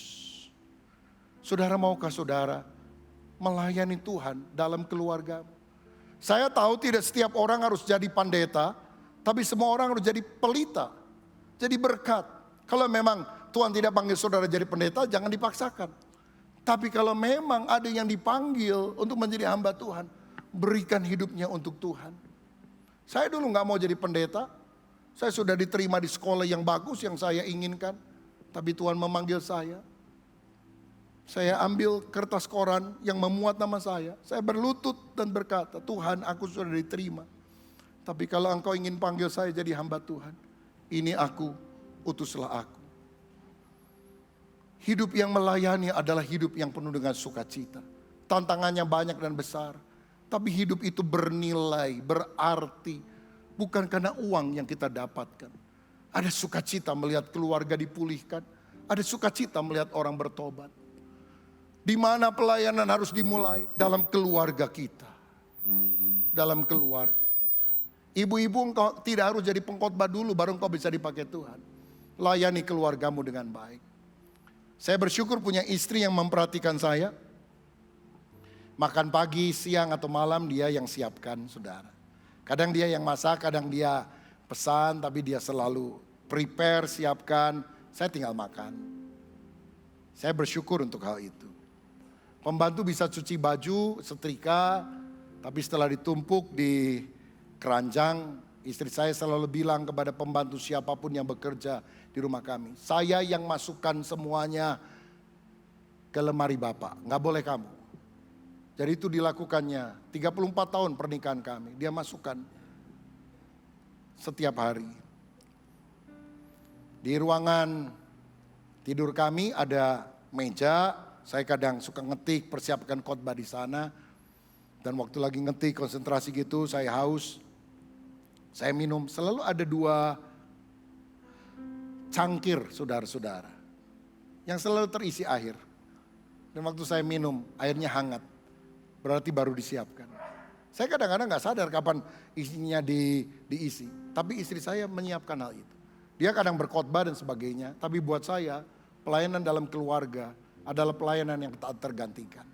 Saudara, maukah saudara melayani Tuhan dalam keluargamu? Saya tahu tidak setiap orang harus jadi pendeta, tapi semua orang harus jadi pelita, jadi berkat. Kalau memang Tuhan tidak panggil saudara jadi pendeta, jangan dipaksakan. Tapi kalau memang ada yang dipanggil untuk menjadi hamba Tuhan, berikan hidupnya untuk Tuhan. Saya dulu gak mau jadi pendeta. Saya sudah diterima di sekolah yang bagus yang saya inginkan. Tapi Tuhan memanggil saya. Saya ambil kertas koran yang memuat nama saya. Saya berlutut dan berkata, Tuhan, aku sudah diterima. Tapi kalau Engkau ingin panggil saya jadi hamba Tuhan, ini aku, utuslah aku. Hidup yang melayani adalah hidup yang penuh dengan sukacita. Tantangannya banyak dan besar. Tapi hidup itu bernilai, berarti. Bukan karena uang yang kita dapatkan. Ada sukacita melihat keluarga dipulihkan. Ada sukacita melihat orang bertobat. Di mana pelayanan harus dimulai? Dalam keluarga kita. Dalam keluarga. Ibu-ibu, engkau tidak harus jadi pengkhotbah dulu baru engkau bisa dipakai Tuhan. Layani keluargamu dengan baik. Saya bersyukur punya istri yang memperhatikan saya. Makan pagi, siang atau malam dia yang siapkan, saudara. Kadang dia yang masak, kadang dia pesan, tapi dia selalu prepare, siapkan. Saya tinggal makan. Saya bersyukur untuk hal itu. Pembantu bisa cuci baju, setrika, tapi setelah ditumpuk di keranjang, istri saya selalu bilang kepada pembantu siapapun yang bekerja di rumah kami, saya yang masukkan semuanya ke lemari Bapak, nggak boleh kamu. Jadi itu dilakukannya 34 tahun pernikahan kami. Dia masukkan setiap hari. Di ruangan tidur kami ada meja. Saya kadang suka ngetik, persiapkan khotbah di sana. Dan waktu lagi ngetik konsentrasi gitu, saya haus, saya minum. Selalu ada 2 cangkir saudara-saudara yang selalu terisi air. Dan waktu saya minum, airnya hangat. Berarti baru disiapkan. Saya kadang-kadang gak sadar kapan isinya diisi. Tapi istri saya menyiapkan hal itu. Dia kadang berkhotbah dan sebagainya. Tapi buat saya, pelayanan dalam keluarga adalah pelayanan yang tak tergantikan.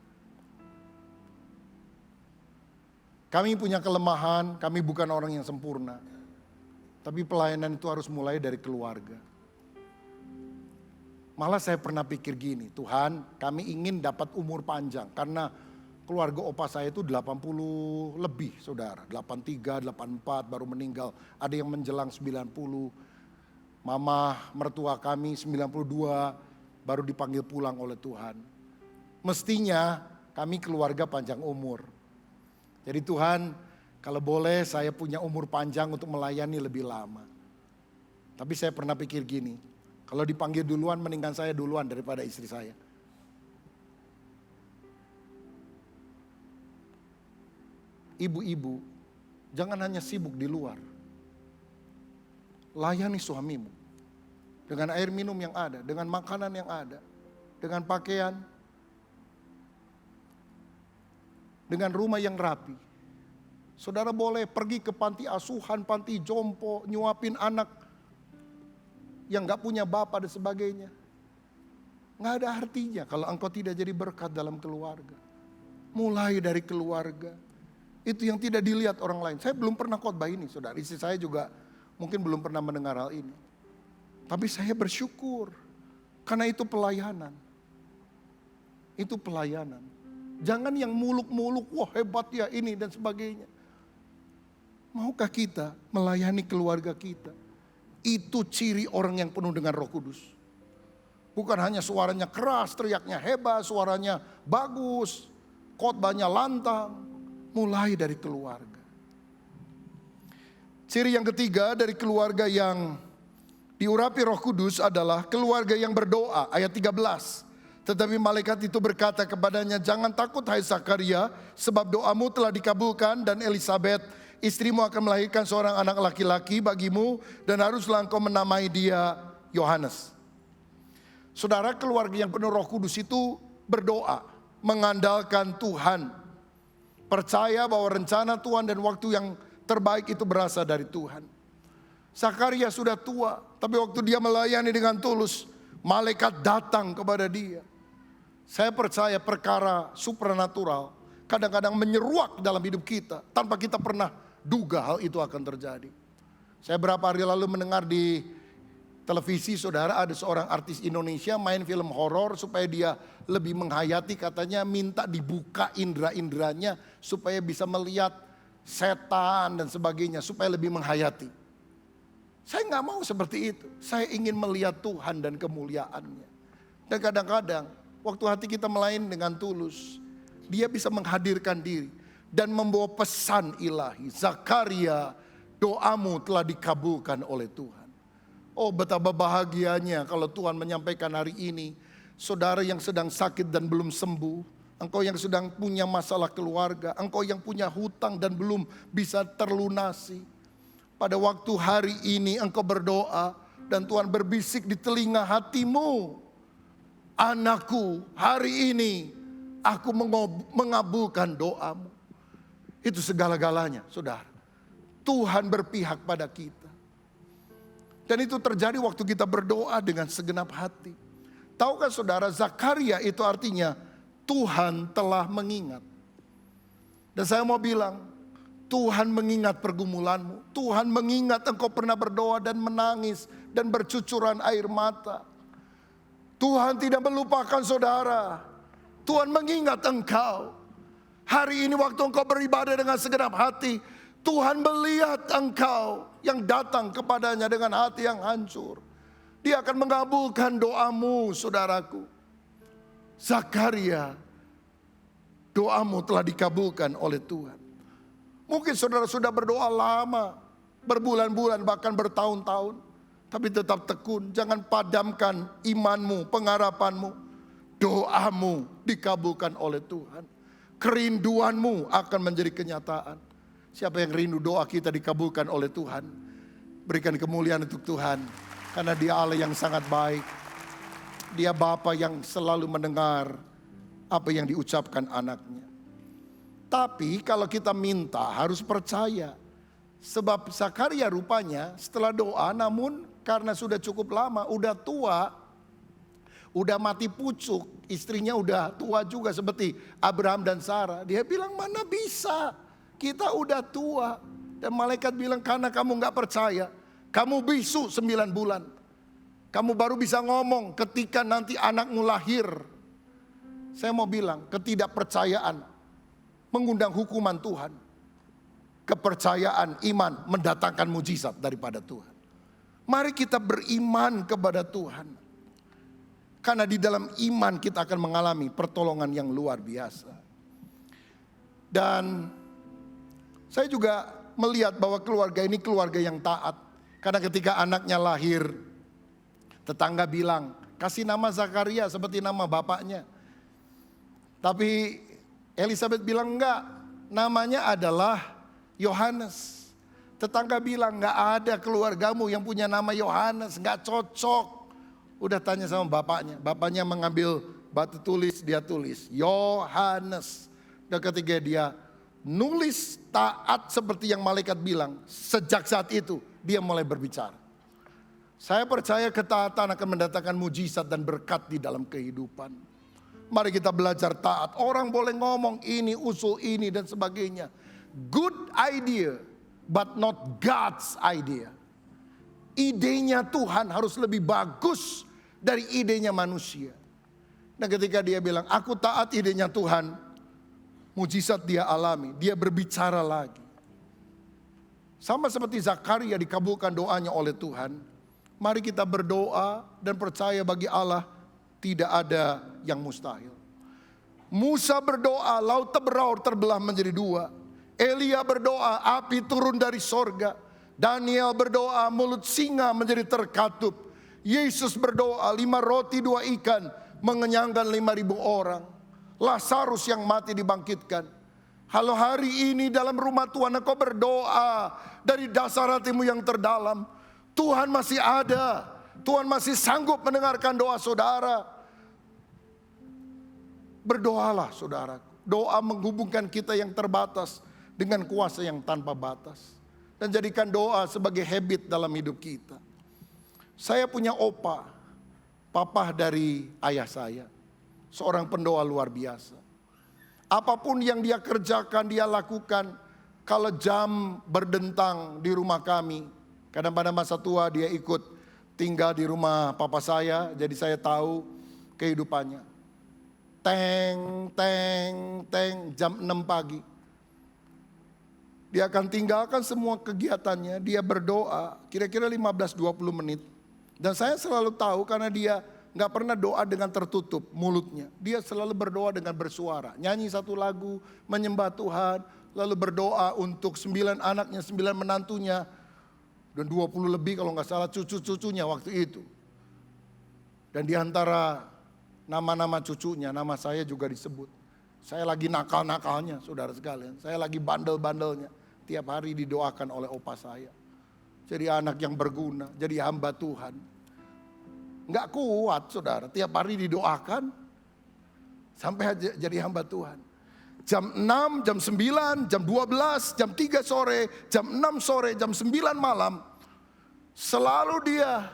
Kami punya kelemahan, kami bukan orang yang sempurna. Tapi pelayanan itu harus mulai dari keluarga. Malah saya pernah pikir gini, Tuhan kami ingin dapat umur panjang. Karena keluarga opa saya itu 80 lebih saudara. 83, 84 baru meninggal. Ada yang menjelang 90. Mama mertua kami 92 baru dipanggil pulang oleh Tuhan. Mestinya kami keluarga panjang umur. Jadi Tuhan, kalau boleh saya punya umur panjang untuk melayani lebih lama. Tapi saya pernah pikir gini, kalau dipanggil duluan mendingan saya duluan daripada istri saya. Ibu-ibu, jangan hanya sibuk di luar. Layani suamimu. Dengan air minum yang ada, dengan makanan yang ada, dengan pakaian, dengan rumah yang rapi. Saudara boleh pergi ke panti asuhan, panti jompo, nyuapin anak yang gak punya bapak dan sebagainya. Gak ada artinya kalau engkau tidak jadi berkat dalam keluarga. Mulai dari keluarga. Itu yang tidak dilihat orang lain. Saya belum pernah khotbah ini saudara. Istri saya juga mungkin belum pernah mendengar hal ini. Tapi saya bersyukur. Karena itu pelayanan. Itu pelayanan. Jangan yang muluk-muluk, wah hebat ya ini dan sebagainya. Maukah kita melayani keluarga kita? Itu ciri orang yang penuh dengan Roh Kudus. Bukan hanya suaranya keras, teriaknya hebat, suaranya bagus, khotbahnya lantang. Mulai dari keluarga. Ciri yang ketiga dari keluarga yang diurapi Roh Kudus adalah keluarga yang berdoa. Ayat 13. Tetapi malaikat itu berkata kepadanya, jangan takut hai Zakaria, sebab doamu telah dikabulkan dan Elisabet istrimu akan melahirkan seorang anak laki-laki bagimu dan haruslah engkau menamai dia Yohanes. Saudara, keluarga yang penuh Roh Kudus itu berdoa, mengandalkan Tuhan. Percaya bahwa rencana Tuhan dan waktu yang terbaik itu berasal dari Tuhan. Zakaria sudah tua, tapi waktu dia melayani dengan tulus, malaikat datang kepada dia. Saya percaya perkara supranatural kadang-kadang menyeruak dalam hidup kita tanpa kita pernah duga hal itu akan terjadi. Saya berapa hari lalu mendengar di televisi saudara ada seorang artis Indonesia main film horor supaya dia lebih menghayati, katanya minta dibuka indera-inderanya supaya bisa melihat setan dan sebagainya supaya lebih menghayati. Saya nggak mau seperti itu. Saya ingin melihat Tuhan dan kemuliaannya. Dan kadang-kadang waktu hati kita melayani dengan tulus, dia bisa menghadirkan diri dan membawa pesan ilahi. Zakaria, doamu telah dikabulkan oleh Tuhan. Oh betapa bahagianya kalau Tuhan menyampaikan hari ini, saudara yang sedang sakit dan belum sembuh, engkau yang sedang punya masalah keluarga, engkau yang punya hutang dan belum bisa terlunasi. Pada waktu hari ini engkau berdoa dan Tuhan berbisik di telinga hatimu. Anakku, hari ini aku mengabulkan doamu. Itu segala-galanya, saudara. Tuhan berpihak pada kita. Dan itu terjadi waktu kita berdoa dengan segenap hati. Tahukah saudara, Zakaria itu artinya Tuhan telah mengingat. Dan saya mau bilang, Tuhan mengingat pergumulanmu. Tuhan mengingat engkau pernah berdoa dan menangis dan bercucuran air mata. Tuhan tidak melupakan saudara. Tuhan mengingat engkau. Hari ini waktu engkau beribadah dengan segenap hati, Tuhan melihat engkau yang datang kepadanya dengan hati yang hancur. Dia akan mengabulkan doamu, saudaraku. Zakaria, doamu telah dikabulkan oleh Tuhan. Mungkin saudara sudah berdoa lama, berbulan-bulan bahkan bertahun-tahun. Tapi tetap tekun, jangan padamkan imanmu, pengharapanmu. Doamu dikabulkan oleh Tuhan. Kerinduanmu akan menjadi kenyataan. Siapa yang rindu doa kita dikabulkan oleh Tuhan. Berikan kemuliaan untuk Tuhan. Karena Dia Allah yang sangat baik. Dia Bapa yang selalu mendengar apa yang diucapkan anaknya. Tapi kalau kita minta harus percaya. Sebab Zakaria rupanya setelah doa, namun karena sudah cukup lama, udah tua, udah mati pucuk, istrinya udah tua juga seperti Abraham dan Sarah. Dia bilang, mana bisa, kita udah tua. Dan malaikat bilang, karena kamu gak percaya, kamu bisu 9 bulan. Kamu baru bisa ngomong ketika nanti anakmu lahir. Saya mau bilang, ketidakpercayaan mengundang hukuman Tuhan. Kepercayaan, iman mendatangkan mujizat daripada Tuhan. Mari kita beriman kepada Tuhan. Karena di dalam iman kita akan mengalami pertolongan yang luar biasa. Dan saya juga melihat bahwa keluarga ini keluarga yang taat. Karena ketika anaknya lahir, tetangga bilang, kasih nama Zakaria seperti nama bapaknya. Tapi Elizabeth bilang enggak, namanya adalah Yohanes. Tetangga bilang gak ada keluargamu yang punya nama Yohanes, gak cocok. Udah tanya sama bapaknya, bapaknya mengambil batu tulis, dia tulis Yohanes. Dan ketika dia nulis taat seperti yang malaikat bilang, sejak saat itu dia mulai berbicara. Saya percaya ketaatan akan mendatangkan mujizat dan berkat di dalam kehidupan. Mari kita belajar taat. Orang boleh ngomong ini, usul ini dan sebagainya. Good idea, but not God's idea. Idenya Tuhan harus lebih bagus dari idenya manusia. Dan ketika dia bilang, aku taat idenya Tuhan, mujizat dia alami, dia berbicara lagi. Sama seperti Zakaria dikabulkan doanya oleh Tuhan. Mari kita berdoa dan percaya bagi Allah tidak ada yang mustahil. Musa berdoa, laut Tebraur terbelah menjadi 2. Elia berdoa, api turun dari sorga. Daniel berdoa, mulut singa menjadi terkatup. Yesus berdoa, 5 roti 2 ikan mengenyangkan 5.000 orang. Lazarus yang mati dibangkitkan. Kalau hari ini dalam rumah Tuhan engkau berdoa dari dasar hatimu yang terdalam, Tuhan masih ada. Tuhan masih sanggup mendengarkan doa saudara. Berdoalah saudara. Doa menghubungkan kita yang terbatas dengan kuasa yang tanpa batas. Dan jadikan doa sebagai habit dalam hidup kita. Saya punya opa, papa dari ayah saya. Seorang pendoa luar biasa. Apapun yang dia kerjakan, dia lakukan. Kalau jam berdentang di rumah kami, kadang pada masa tua dia ikut tinggal di rumah papa saya. Jadi saya tahu kehidupannya. Teng, teng, teng, jam 6 pagi. Dia akan tinggalkan semua kegiatannya, dia berdoa kira-kira 15-20 menit. Dan saya selalu tahu karena dia gak pernah doa dengan tertutup mulutnya. Dia selalu berdoa dengan bersuara, nyanyi satu lagu, menyembah Tuhan. Lalu berdoa untuk 9 anaknya, 9 menantunya. Dan 20 lebih kalau gak salah cucu-cucunya waktu itu. Dan di antara nama-nama cucunya, nama saya juga disebut. Saya lagi nakal-nakalnya saudara sekalian. Saya lagi bandel-bandelnya. Tiap hari didoakan oleh opa saya. Jadi anak yang berguna, jadi hamba Tuhan. Gak kuat saudara, tiap hari didoakan. Sampai jadi hamba Tuhan. Jam 6, jam 9, jam 12, jam 3 sore, jam 6 sore, jam 9 malam. Selalu dia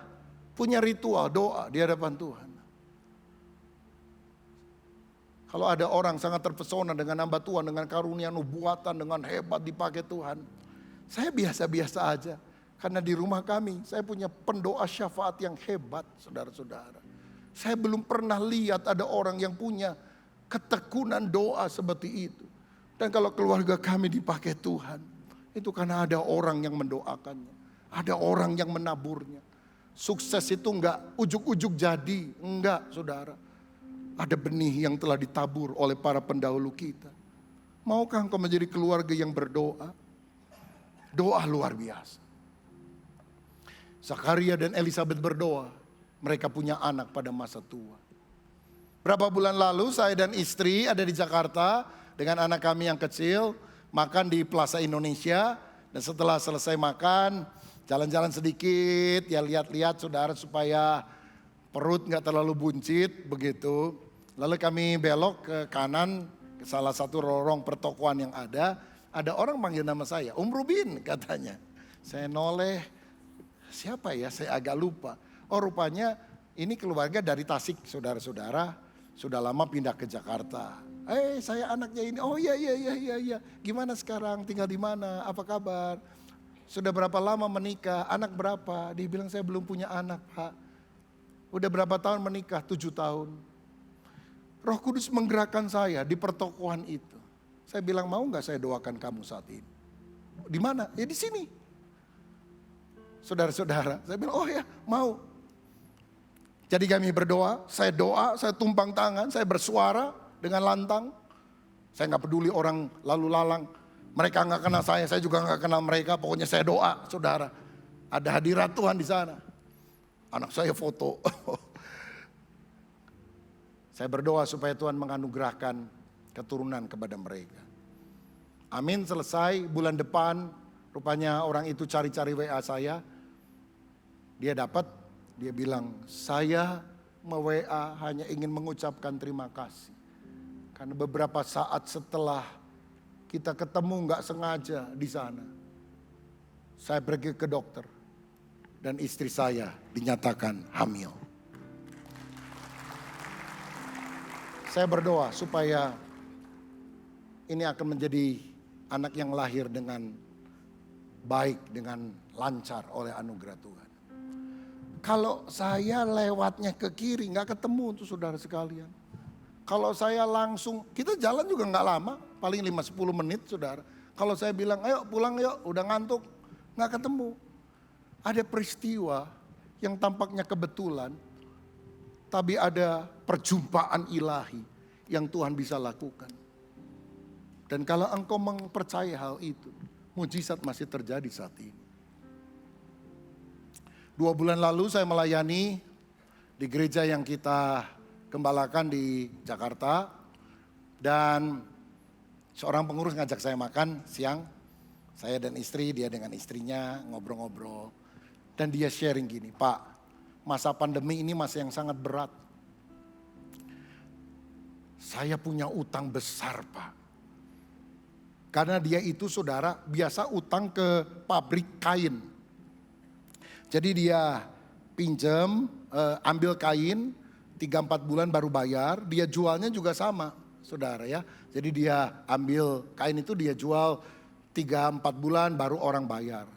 punya ritual doa di hadapan Tuhan. Kalau ada orang sangat terpesona dengan hamba Tuhan, dengan karunia nubuatan, dengan hebat dipakai Tuhan. Saya biasa-biasa aja. Karena di rumah kami, saya punya pendoa syafaat yang hebat, saudara-saudara. Saya belum pernah lihat ada orang yang punya ketekunan doa seperti itu. Dan kalau keluarga kami dipakai Tuhan, itu karena ada orang yang mendoakannya. Ada orang yang menaburnya. Sukses itu enggak ujuk-ujuk jadi, enggak saudara. Ada benih yang telah ditabur oleh para pendahulu kita. Maukah engkau menjadi keluarga yang berdoa? Doa luar biasa. Zakaria dan Elizabeth berdoa. Mereka punya anak pada masa tua. Berapa bulan lalu saya dan istri ada di Jakarta. dengan anak kami yang kecil, makan di Plaza Indonesia. Dan setelah selesai makan, jalan-jalan sedikit, ya lihat-lihat saudara supaya perut nggak terlalu buncit begitu. Lalu kami belok ke kanan, ke salah satu lorong pertokoan yang ada orang panggil nama saya, Om Rubin katanya. Saya noleh, siapa ya, saya agak lupa. Oh rupanya ini keluarga dari Tasik, saudara-saudara, sudah lama pindah ke Jakarta. Saya anaknya ini, oh iya, gimana sekarang, tinggal di mana, apa kabar? Sudah berapa lama menikah, anak berapa? Dia bilang saya belum punya anak Pak. Udah berapa tahun menikah, 7 tahun. Roh Kudus menggerakkan saya di pertokoan itu. Saya bilang mau gak saya doakan kamu saat ini? Di mana? Ya di sini. Saudara-saudara, saya bilang oh ya mau. Jadi kami berdoa, saya tumpang tangan, saya bersuara dengan lantang. Saya gak peduli orang lalu lalang. Mereka gak kenal saya juga gak kenal mereka. Pokoknya saya doa, saudara. Ada hadirat Tuhan di sana. Anak saya foto. Saya berdoa supaya Tuhan menganugerahkan keturunan kepada mereka. Amin, selesai bulan depan. Rupanya orang itu cari-cari WA saya. Dia dapat, dia bilang, saya WA hanya ingin mengucapkan terima kasih. Karena beberapa saat setelah kita ketemu gak sengaja di sana, saya pergi ke dokter dan istri saya dinyatakan hamil. Saya berdoa supaya ini akan menjadi anak yang lahir dengan baik, dengan lancar oleh anugerah Tuhan. Kalau saya lewatnya ke kiri gak ketemu tuh saudara sekalian. Kalau saya langsung, kita jalan juga gak lama, paling 5-10 menit saudara. Kalau saya bilang ayo pulang yuk, udah ngantuk, gak ketemu. Ada peristiwa yang tampaknya kebetulan, tapi ada perjumpaan ilahi yang Tuhan bisa lakukan. Dan kalau engkau mempercayai hal itu, mujizat masih terjadi saat ini. 2 bulan lalu saya melayani di gereja yang kita gembalakan di Jakarta. Dan seorang pengurus ngajak saya makan siang. Saya dan istri, dia dengan istrinya ngobrol-ngobrol. Dan dia sharing gini, Pak, masa pandemi ini masa yang sangat berat. Saya punya utang besar Pak. Karena dia itu saudara biasa utang ke pabrik kain. Jadi dia pinjam, ambil kain, 3-4 bulan baru bayar. Dia jualnya juga sama saudara ya. Jadi dia ambil kain itu dia jual 3-4 bulan baru orang bayar.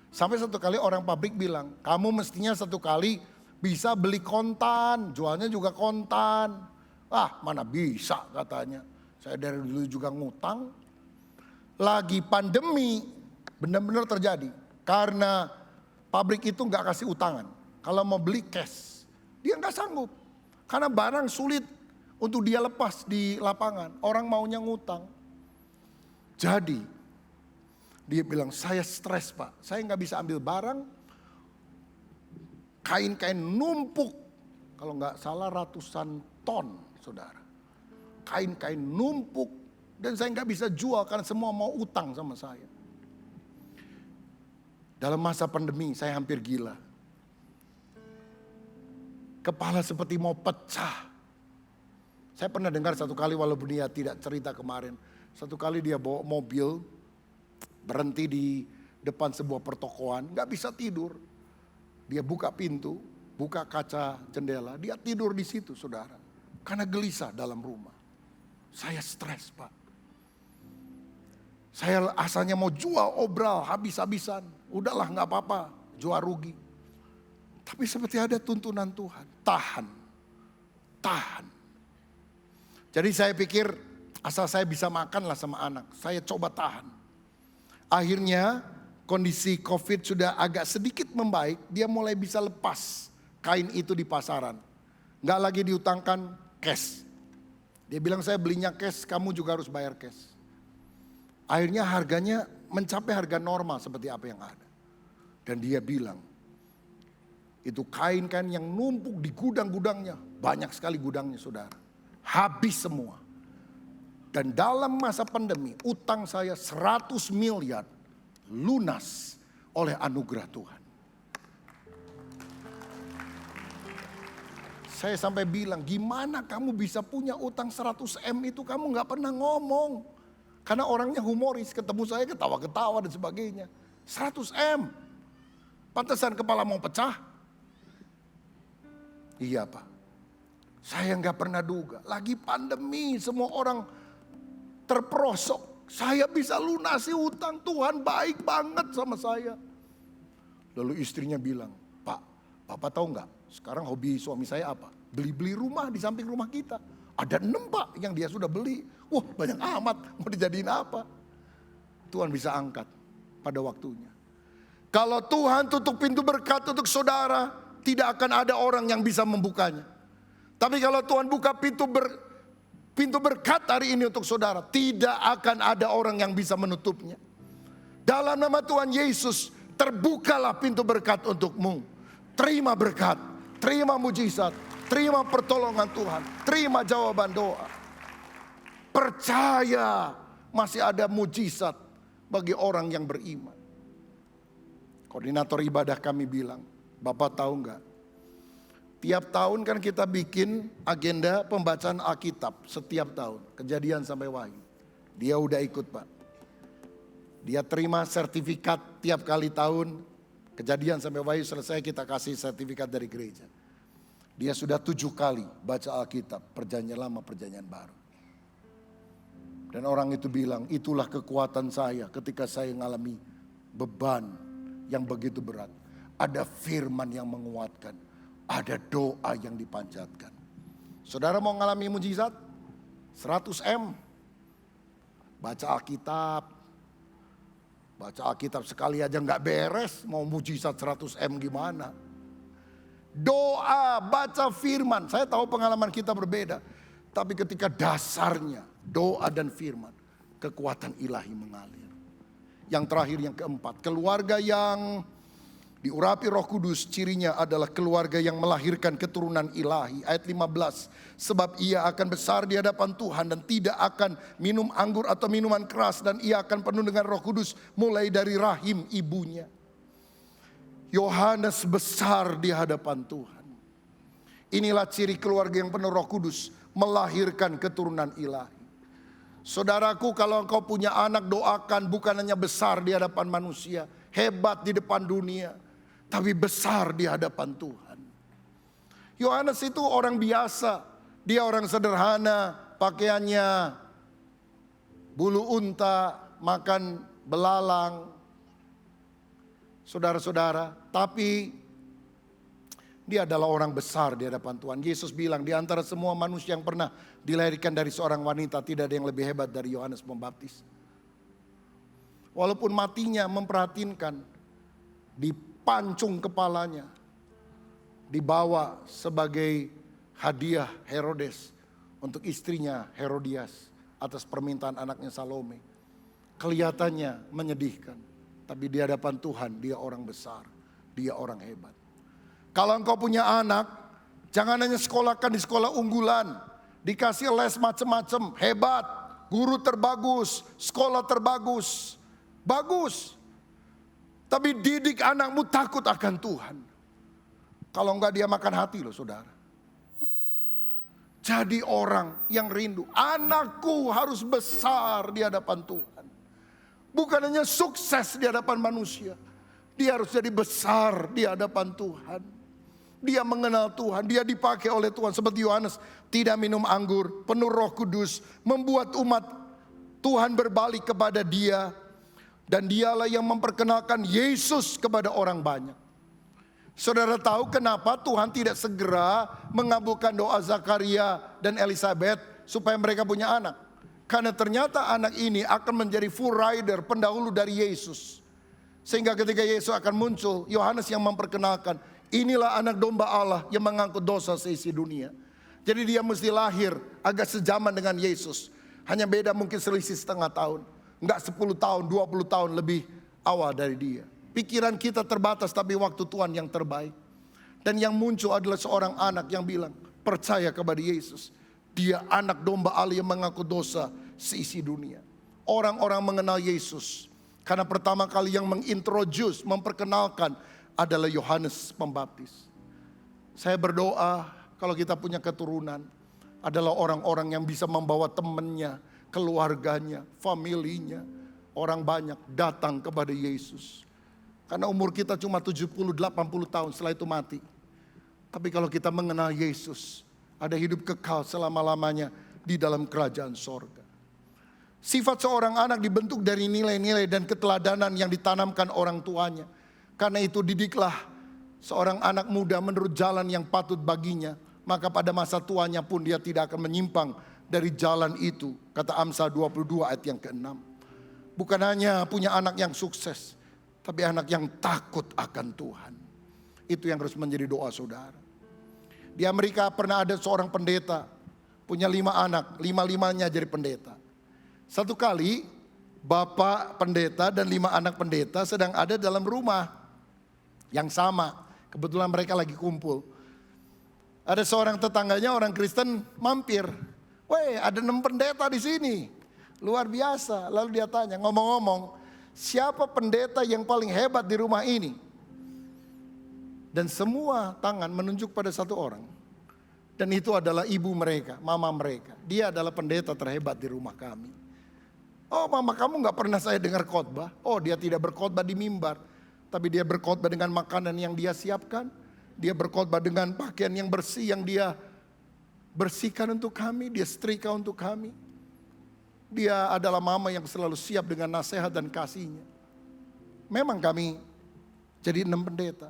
Sampai satu kali orang pabrik bilang, kamu mestinya satu kali bisa beli kontan, jualnya juga kontan. Mana bisa katanya. Saya dari dulu juga ngutang. Lagi pandemi benar-benar terjadi. Karena pabrik itu gak kasih utangan. Kalau mau beli cash, dia gak sanggup. Karena barang sulit untuk dia lepas di lapangan. Orang maunya ngutang. Jadi dia bilang saya stres Pak. Saya gak bisa ambil barang. Kain-kain numpuk. Kalau gak salah ratusan ton saudara. Kain-kain numpuk. Dan saya gak bisa jual karena semua mau utang sama saya. Dalam masa pandemi saya hampir gila. Kepala seperti mau pecah. Saya pernah dengar satu kali walaupun dia tidak cerita kemarin. Satu kali dia bawa mobil, berhenti di depan sebuah pertokoan, gak bisa tidur. Dia buka pintu, buka kaca jendela, dia tidur di situ saudara. Karena gelisah dalam rumah. Saya stres Pak. Saya asalnya mau jual obral habis-habisan. Udahlah gak apa-apa, jual rugi. Tapi seperti ada tuntunan Tuhan, tahan. Jadi saya pikir asal saya bisa makan lah sama anak, saya coba tahan. Akhirnya kondisi COVID sudah agak sedikit membaik, dia mulai bisa lepas kain itu di pasaran. Gak lagi diutangkan cash. Dia bilang saya belinya cash, kamu juga harus bayar cash. Akhirnya harganya mencapai harga normal seperti apa yang ada. Dan dia bilang, itu kain-kain yang numpuk di gudang-gudangnya. Banyak sekali gudangnya saudara. Habis semua. Dan dalam masa pandemi, utang saya 100 miliar lunas oleh anugerah Tuhan. Saya sampai bilang, gimana kamu bisa punya utang 100 M itu, kamu gak pernah ngomong. Karena orangnya humoris, ketemu saya ketawa-ketawa dan sebagainya. 100 M. Pantesan kepala mau pecah. Iya Pak. Saya gak pernah duga. Lagi pandemi, semua orang terperosok. Saya bisa lunasi utang, Tuhan baik banget sama saya. Lalu istrinya bilang, Pak, Papa tahu gak? Sekarang hobi suami saya apa? Beli-beli rumah di samping rumah kita. Ada 6 Pak yang dia sudah beli. Wah banyak amat, mau dijadiin apa? Tuhan bisa angkat pada waktunya. Kalau Tuhan tutup pintu berkat untuk saudara, tidak akan ada orang yang bisa membukanya. Tapi kalau Tuhan buka pintu berkat hari ini untuk saudara, tidak akan ada orang yang bisa menutupnya. Dalam nama Tuhan Yesus, terbukalah pintu berkat untukmu. Terima berkat, terima mujizat, terima pertolongan Tuhan, terima jawaban doa. Percaya masih ada mujizat bagi orang yang beriman. Koordinator ibadah kami bilang, Bapak tahu enggak? Tiap tahun kan kita bikin agenda pembacaan Alkitab setiap tahun, Kejadian sampai Wahyu. Dia udah ikut Pak. Dia terima sertifikat tiap kali tahun. Kejadian sampai Wahyu selesai kita kasih sertifikat dari gereja. Dia sudah 7 kali baca Alkitab, perjanjian lama, perjanjian baru. Dan orang itu bilang, itulah kekuatan saya ketika saya mengalami beban yang begitu berat. Ada firman yang menguatkan, ada doa yang dipanjatkan. Saudara mau mengalami mujizat? 100 M. Baca Alkitab. Baca Alkitab sekali aja nggak beres, mau mujizat 100 M gimana? Doa, baca firman. Saya tahu pengalaman kita berbeda. Tapi ketika dasarnya doa dan firman, kekuatan ilahi mengalir. Yang terakhir, yang keempat, keluarga yang diurapi Roh Kudus, cirinya adalah keluarga yang melahirkan keturunan ilahi. Ayat 15, sebab ia akan besar di hadapan Tuhan dan tidak akan minum anggur atau minuman keras, dan ia akan penuh dengan Roh Kudus mulai dari rahim ibunya. Yohanes besar di hadapan Tuhan. Inilah ciri keluarga yang penuh Roh Kudus, melahirkan keturunan ilahi. Saudaraku, kalau engkau punya anak, doakan bukan hanya besar di hadapan manusia, hebat di depan dunia, tapi besar di hadapan Tuhan. Yohanes itu orang biasa, dia orang sederhana, pakaiannya bulu unta, makan belalang. Saudara-saudara, tapi dia adalah orang besar di hadapan Tuhan. Yesus bilang, di antara semua manusia yang pernah dilahirkan dari seorang wanita, tidak ada yang lebih hebat dari Yohanes Pembaptis. Walaupun matinya memperhatinkan, dipancung kepalanya, dibawa sebagai hadiah Herodes untuk istrinya Herodias atas permintaan anaknya Salome. Kelihatannya menyedihkan, tapi di hadapan Tuhan dia orang besar, dia orang hebat. Kalau engkau punya anak, jangan hanya sekolahkan di sekolah unggulan, dikasih les macam-macam, hebat, guru terbagus, sekolah terbagus, bagus. Tapi didik anakmu takut akan Tuhan. Kalau enggak dia makan hati loh saudara. Jadi orang yang rindu, anakku harus besar di hadapan Tuhan. Bukan hanya sukses di hadapan manusia, dia harus jadi besar di hadapan Tuhan. Dia mengenal Tuhan, dia dipakai oleh Tuhan. Seperti Yohanes, tidak minum anggur, penuh Roh Kudus, membuat umat Tuhan berbalik kepada dia. Dan dialah yang memperkenalkan Yesus kepada orang banyak. Saudara tahu kenapa Tuhan tidak segera mengabulkan doa Zakaria dan Elizabeth supaya mereka punya anak? Karena ternyata anak ini akan menjadi full rider, pendahulu dari Yesus. Sehingga ketika Yesus akan muncul, Yohanes yang memperkenalkan, inilah anak domba Allah yang mengangkut dosa seisi dunia. Jadi dia mesti lahir agak sejaman dengan Yesus. Hanya beda mungkin selisih setengah tahun. Enggak 10 tahun, 20 tahun lebih awal dari dia. Pikiran kita terbatas, tapi waktu Tuhan yang terbaik. Dan yang muncul adalah seorang anak yang bilang, percaya kepada Yesus. Dia anak domba Allah yang mengaku dosa seisi dunia. Orang-orang mengenal Yesus karena pertama kali yang mengintroduce, memperkenalkan adalah Yohanes Pembaptis. Saya berdoa kalau kita punya keturunan adalah orang-orang yang bisa membawa temannya, keluarganya, familinya, orang banyak datang kepada Yesus. Karena umur kita cuma 70-80 tahun, setelah itu mati. Tapi kalau kita mengenal Yesus, ada hidup kekal selama-lamanya di dalam kerajaan sorga. Sifat seorang anak dibentuk dari nilai-nilai dan keteladanan yang ditanamkan orang tuanya. Karena itu didiklah seorang anak muda menurut jalan yang patut baginya. Maka pada masa tuanya pun dia tidak akan menyimpang dari jalan itu. Kata Amsal 22 ayat yang ke-6. Bukan hanya punya anak yang sukses, tapi anak yang takut akan Tuhan. Itu yang harus menjadi doa saudara. Di Amerika pernah ada seorang pendeta, punya 5 anak, 5-5-nya jadi pendeta. Satu kali bapak pendeta dan 5 anak pendeta sedang ada dalam rumah yang sama. Kebetulan mereka lagi kumpul. Ada seorang tetangganya orang Kristen mampir. Weh, ada 6 pendeta di sini. Luar biasa. Lalu dia tanya, ngomong-ngomong, siapa pendeta yang paling hebat di rumah ini? Dan semua tangan menunjuk pada satu orang. Dan itu adalah ibu mereka, mama mereka. Dia adalah pendeta terhebat di rumah kami. Oh, mama kamu gak pernah saya dengar khotbah. Oh, dia tidak berkhotbah di mimbar. Tapi dia berkhotbah dengan makanan yang dia siapkan. Dia berkhotbah dengan pakaian yang bersih yang dia bersihkan untuk kami. Dia setrika untuk kami. Dia adalah mama yang selalu siap dengan nasihat dan kasihnya. Memang kami jadi 6 pendeta.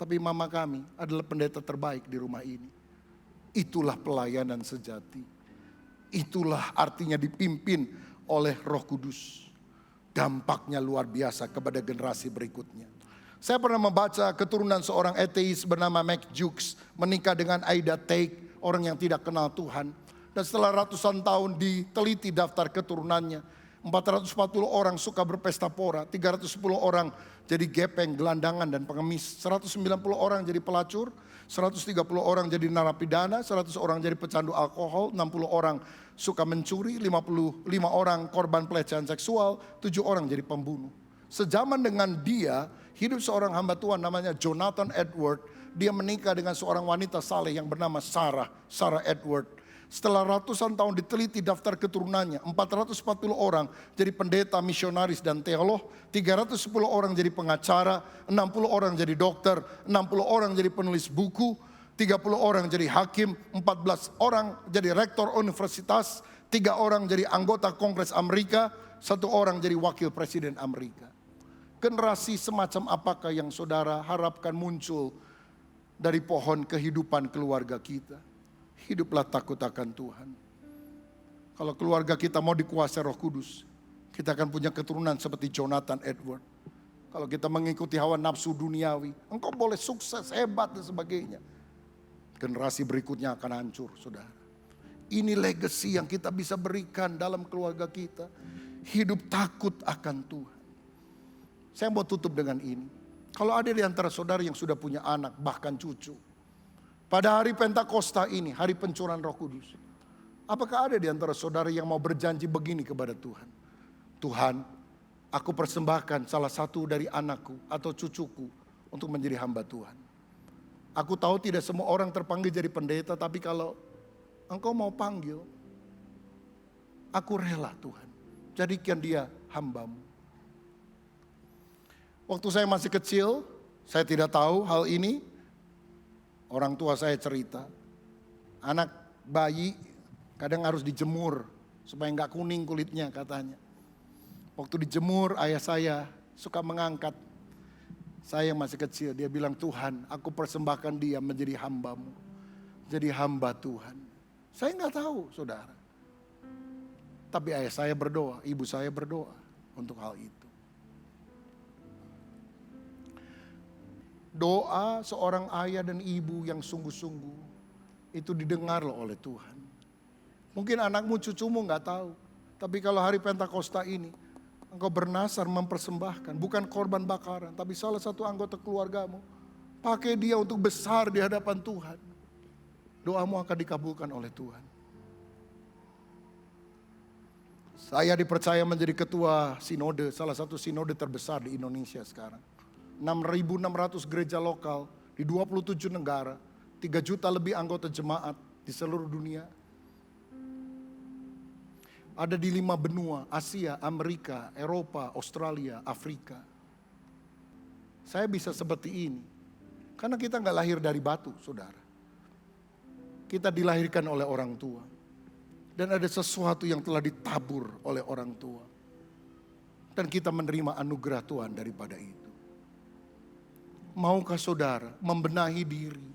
Tapi mama kami adalah pendeta terbaik di rumah ini. Itulah pelayanan sejati. Itulah artinya dipimpin oleh Roh Kudus. Dampaknya luar biasa kepada generasi berikutnya. Saya pernah membaca keturunan seorang ateis bernama Mac Jukes menikah dengan Aida Tate, orang yang tidak kenal Tuhan. Dan setelah ratusan tahun diteliti daftar keturunannya, 440 orang suka berpesta pora, 310 orang jadi gepeng, gelandangan dan pengemis, 190 orang jadi pelacur, 130 orang jadi narapidana, 100 orang jadi pecandu alkohol, 60 orang suka mencuri, 55 orang korban pelecehan seksual, 7 orang jadi pembunuh. Sejaman dengan dia, hidup seorang hamba Tuhan namanya Jonathan Edward. Dia menikah dengan seorang wanita saleh yang bernama Sarah Edward. Setelah ratusan tahun diteliti daftar keturunannya, 440 orang jadi pendeta, misionaris dan teolog, 310 orang jadi pengacara, 60 orang jadi dokter, 60 orang jadi penulis buku, 30 orang jadi hakim, 14 orang jadi rektor universitas, 3 orang jadi anggota Kongres Amerika, 1 orang jadi wakil presiden Amerika. Generasi semacam apakah yang saudara harapkan muncul dari pohon kehidupan keluarga kita? Hiduplah takut akan Tuhan. Kalau keluarga kita mau dikuasai Roh Kudus, kita akan punya keturunan seperti Jonathan Edward. Kalau kita mengikuti hawa nafsu duniawi, engkau boleh sukses, hebat dan sebagainya. Generasi berikutnya akan hancur, saudara. Ini legacy yang kita bisa berikan dalam keluarga kita. Hidup takut akan Tuhan. Saya mau tutup dengan ini. Kalau ada di antara saudara yang sudah punya anak, bahkan cucu, pada hari Pentakosta ini, hari pencurahan Roh Kudus, apakah ada di antara saudara yang mau berjanji begini kepada Tuhan? Tuhan, aku persembahkan salah satu dari anakku atau cucuku untuk menjadi hamba Tuhan. Aku tahu tidak semua orang terpanggil jadi pendeta, tapi kalau engkau mau panggil, aku rela Tuhan. Jadikan dia hambamu. Waktu saya masih kecil, saya tidak tahu hal ini. Orang tua saya cerita, anak bayi kadang harus dijemur supaya nggak kuning kulitnya katanya. Waktu dijemur ayah saya suka mengangkat saya yang masih kecil. Dia bilang, Tuhan aku persembahkan dia menjadi hambamu. Jadi hamba Tuhan. Saya nggak tahu saudara. Tapi ayah saya berdoa, ibu saya berdoa untuk hal itu. Doa seorang ayah dan ibu yang sungguh-sungguh itu didengar loh oleh Tuhan. Mungkin anakmu, cucumu gak tahu. Tapi kalau hari Pentakosta ini, engkau bernasar mempersembahkan, bukan korban bakaran, tapi salah satu anggota keluargamu, pakai dia untuk besar di hadapan Tuhan. Doamu akan dikabulkan oleh Tuhan. Saya dipercaya menjadi ketua sinode, salah satu sinode terbesar di Indonesia sekarang. 6.600 gereja lokal di 27 negara, 3 juta lebih anggota jemaat di seluruh dunia. Ada di 5 benua, Asia, Amerika, Eropa, Australia, Afrika. Saya bisa seperti ini, karena kita nggak lahir dari batu, saudara. Kita dilahirkan oleh orang tua. Dan ada sesuatu yang telah ditabur oleh orang tua. Dan kita menerima anugerah Tuhan daripada itu. Maukah saudara membenahi diri?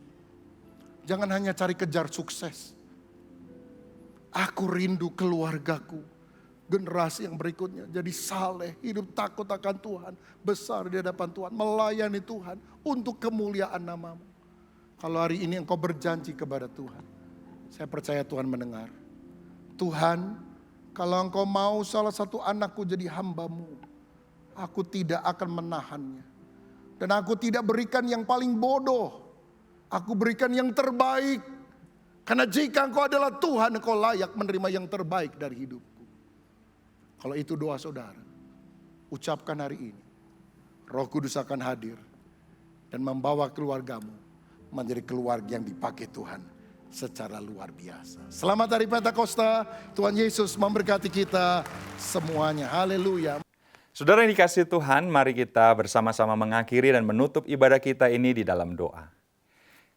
Jangan hanya cari kejar sukses. Aku rindu keluargaku, generasi yang berikutnya jadi saleh, hidup takut akan Tuhan, besar di hadapan Tuhan, melayani Tuhan untuk kemuliaan nama-Mu. Kalau hari ini engkau berjanji kepada Tuhan, saya percaya Tuhan mendengar. Tuhan, kalau engkau mau salah satu anakku jadi hamba-Mu, aku tidak akan menahannya. Dan aku tidak berikan yang paling bodoh, aku berikan yang terbaik. Karena jika engkau adalah Tuhan, engkau layak menerima yang terbaik dari hidupku. Kalau itu doa saudara, ucapkan hari ini. Roh Kudus akan hadir dan membawa keluargamu menjadi keluarga yang dipakai Tuhan secara luar biasa. Selamat hari Pentakosta, Tuhan Yesus memberkati kita semuanya. Haleluya. Saudara yang dikasihi Tuhan, mari kita bersama-sama mengakhiri dan menutup ibadah kita ini di dalam doa.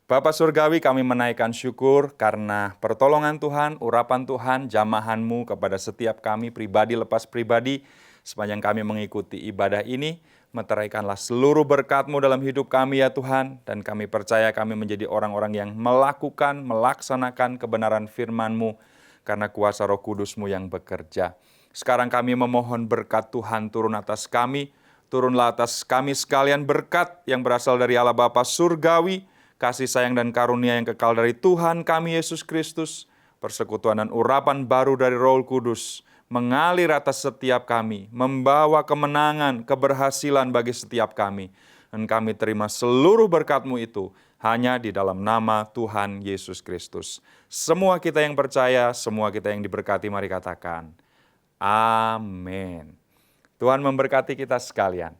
Bapa Surgawi, kami menaikkan syukur karena pertolongan Tuhan, urapan Tuhan, jamahan-Mu kepada setiap kami pribadi lepas pribadi. Sepanjang kami mengikuti ibadah ini, meteraikanlah seluruh berkat-Mu dalam hidup kami ya Tuhan. Dan kami percaya kami menjadi orang-orang yang melakukan, melaksanakan kebenaran firman-Mu karena kuasa Roh Kudus-Mu yang bekerja. Sekarang kami memohon berkat Tuhan turun atas kami. Turunlah atas kami sekalian berkat yang berasal dari Allah Bapa Surgawi, kasih sayang dan karunia yang kekal dari Tuhan kami Yesus Kristus, persekutuan dan urapan baru dari Roh Kudus, mengalir atas setiap kami, membawa kemenangan, keberhasilan bagi setiap kami. Dan kami terima seluruh berkat-Mu itu hanya di dalam nama Tuhan Yesus Kristus. Semua kita yang percaya, semua kita yang diberkati, mari katakan, amin. Tuhan memberkati kita sekalian.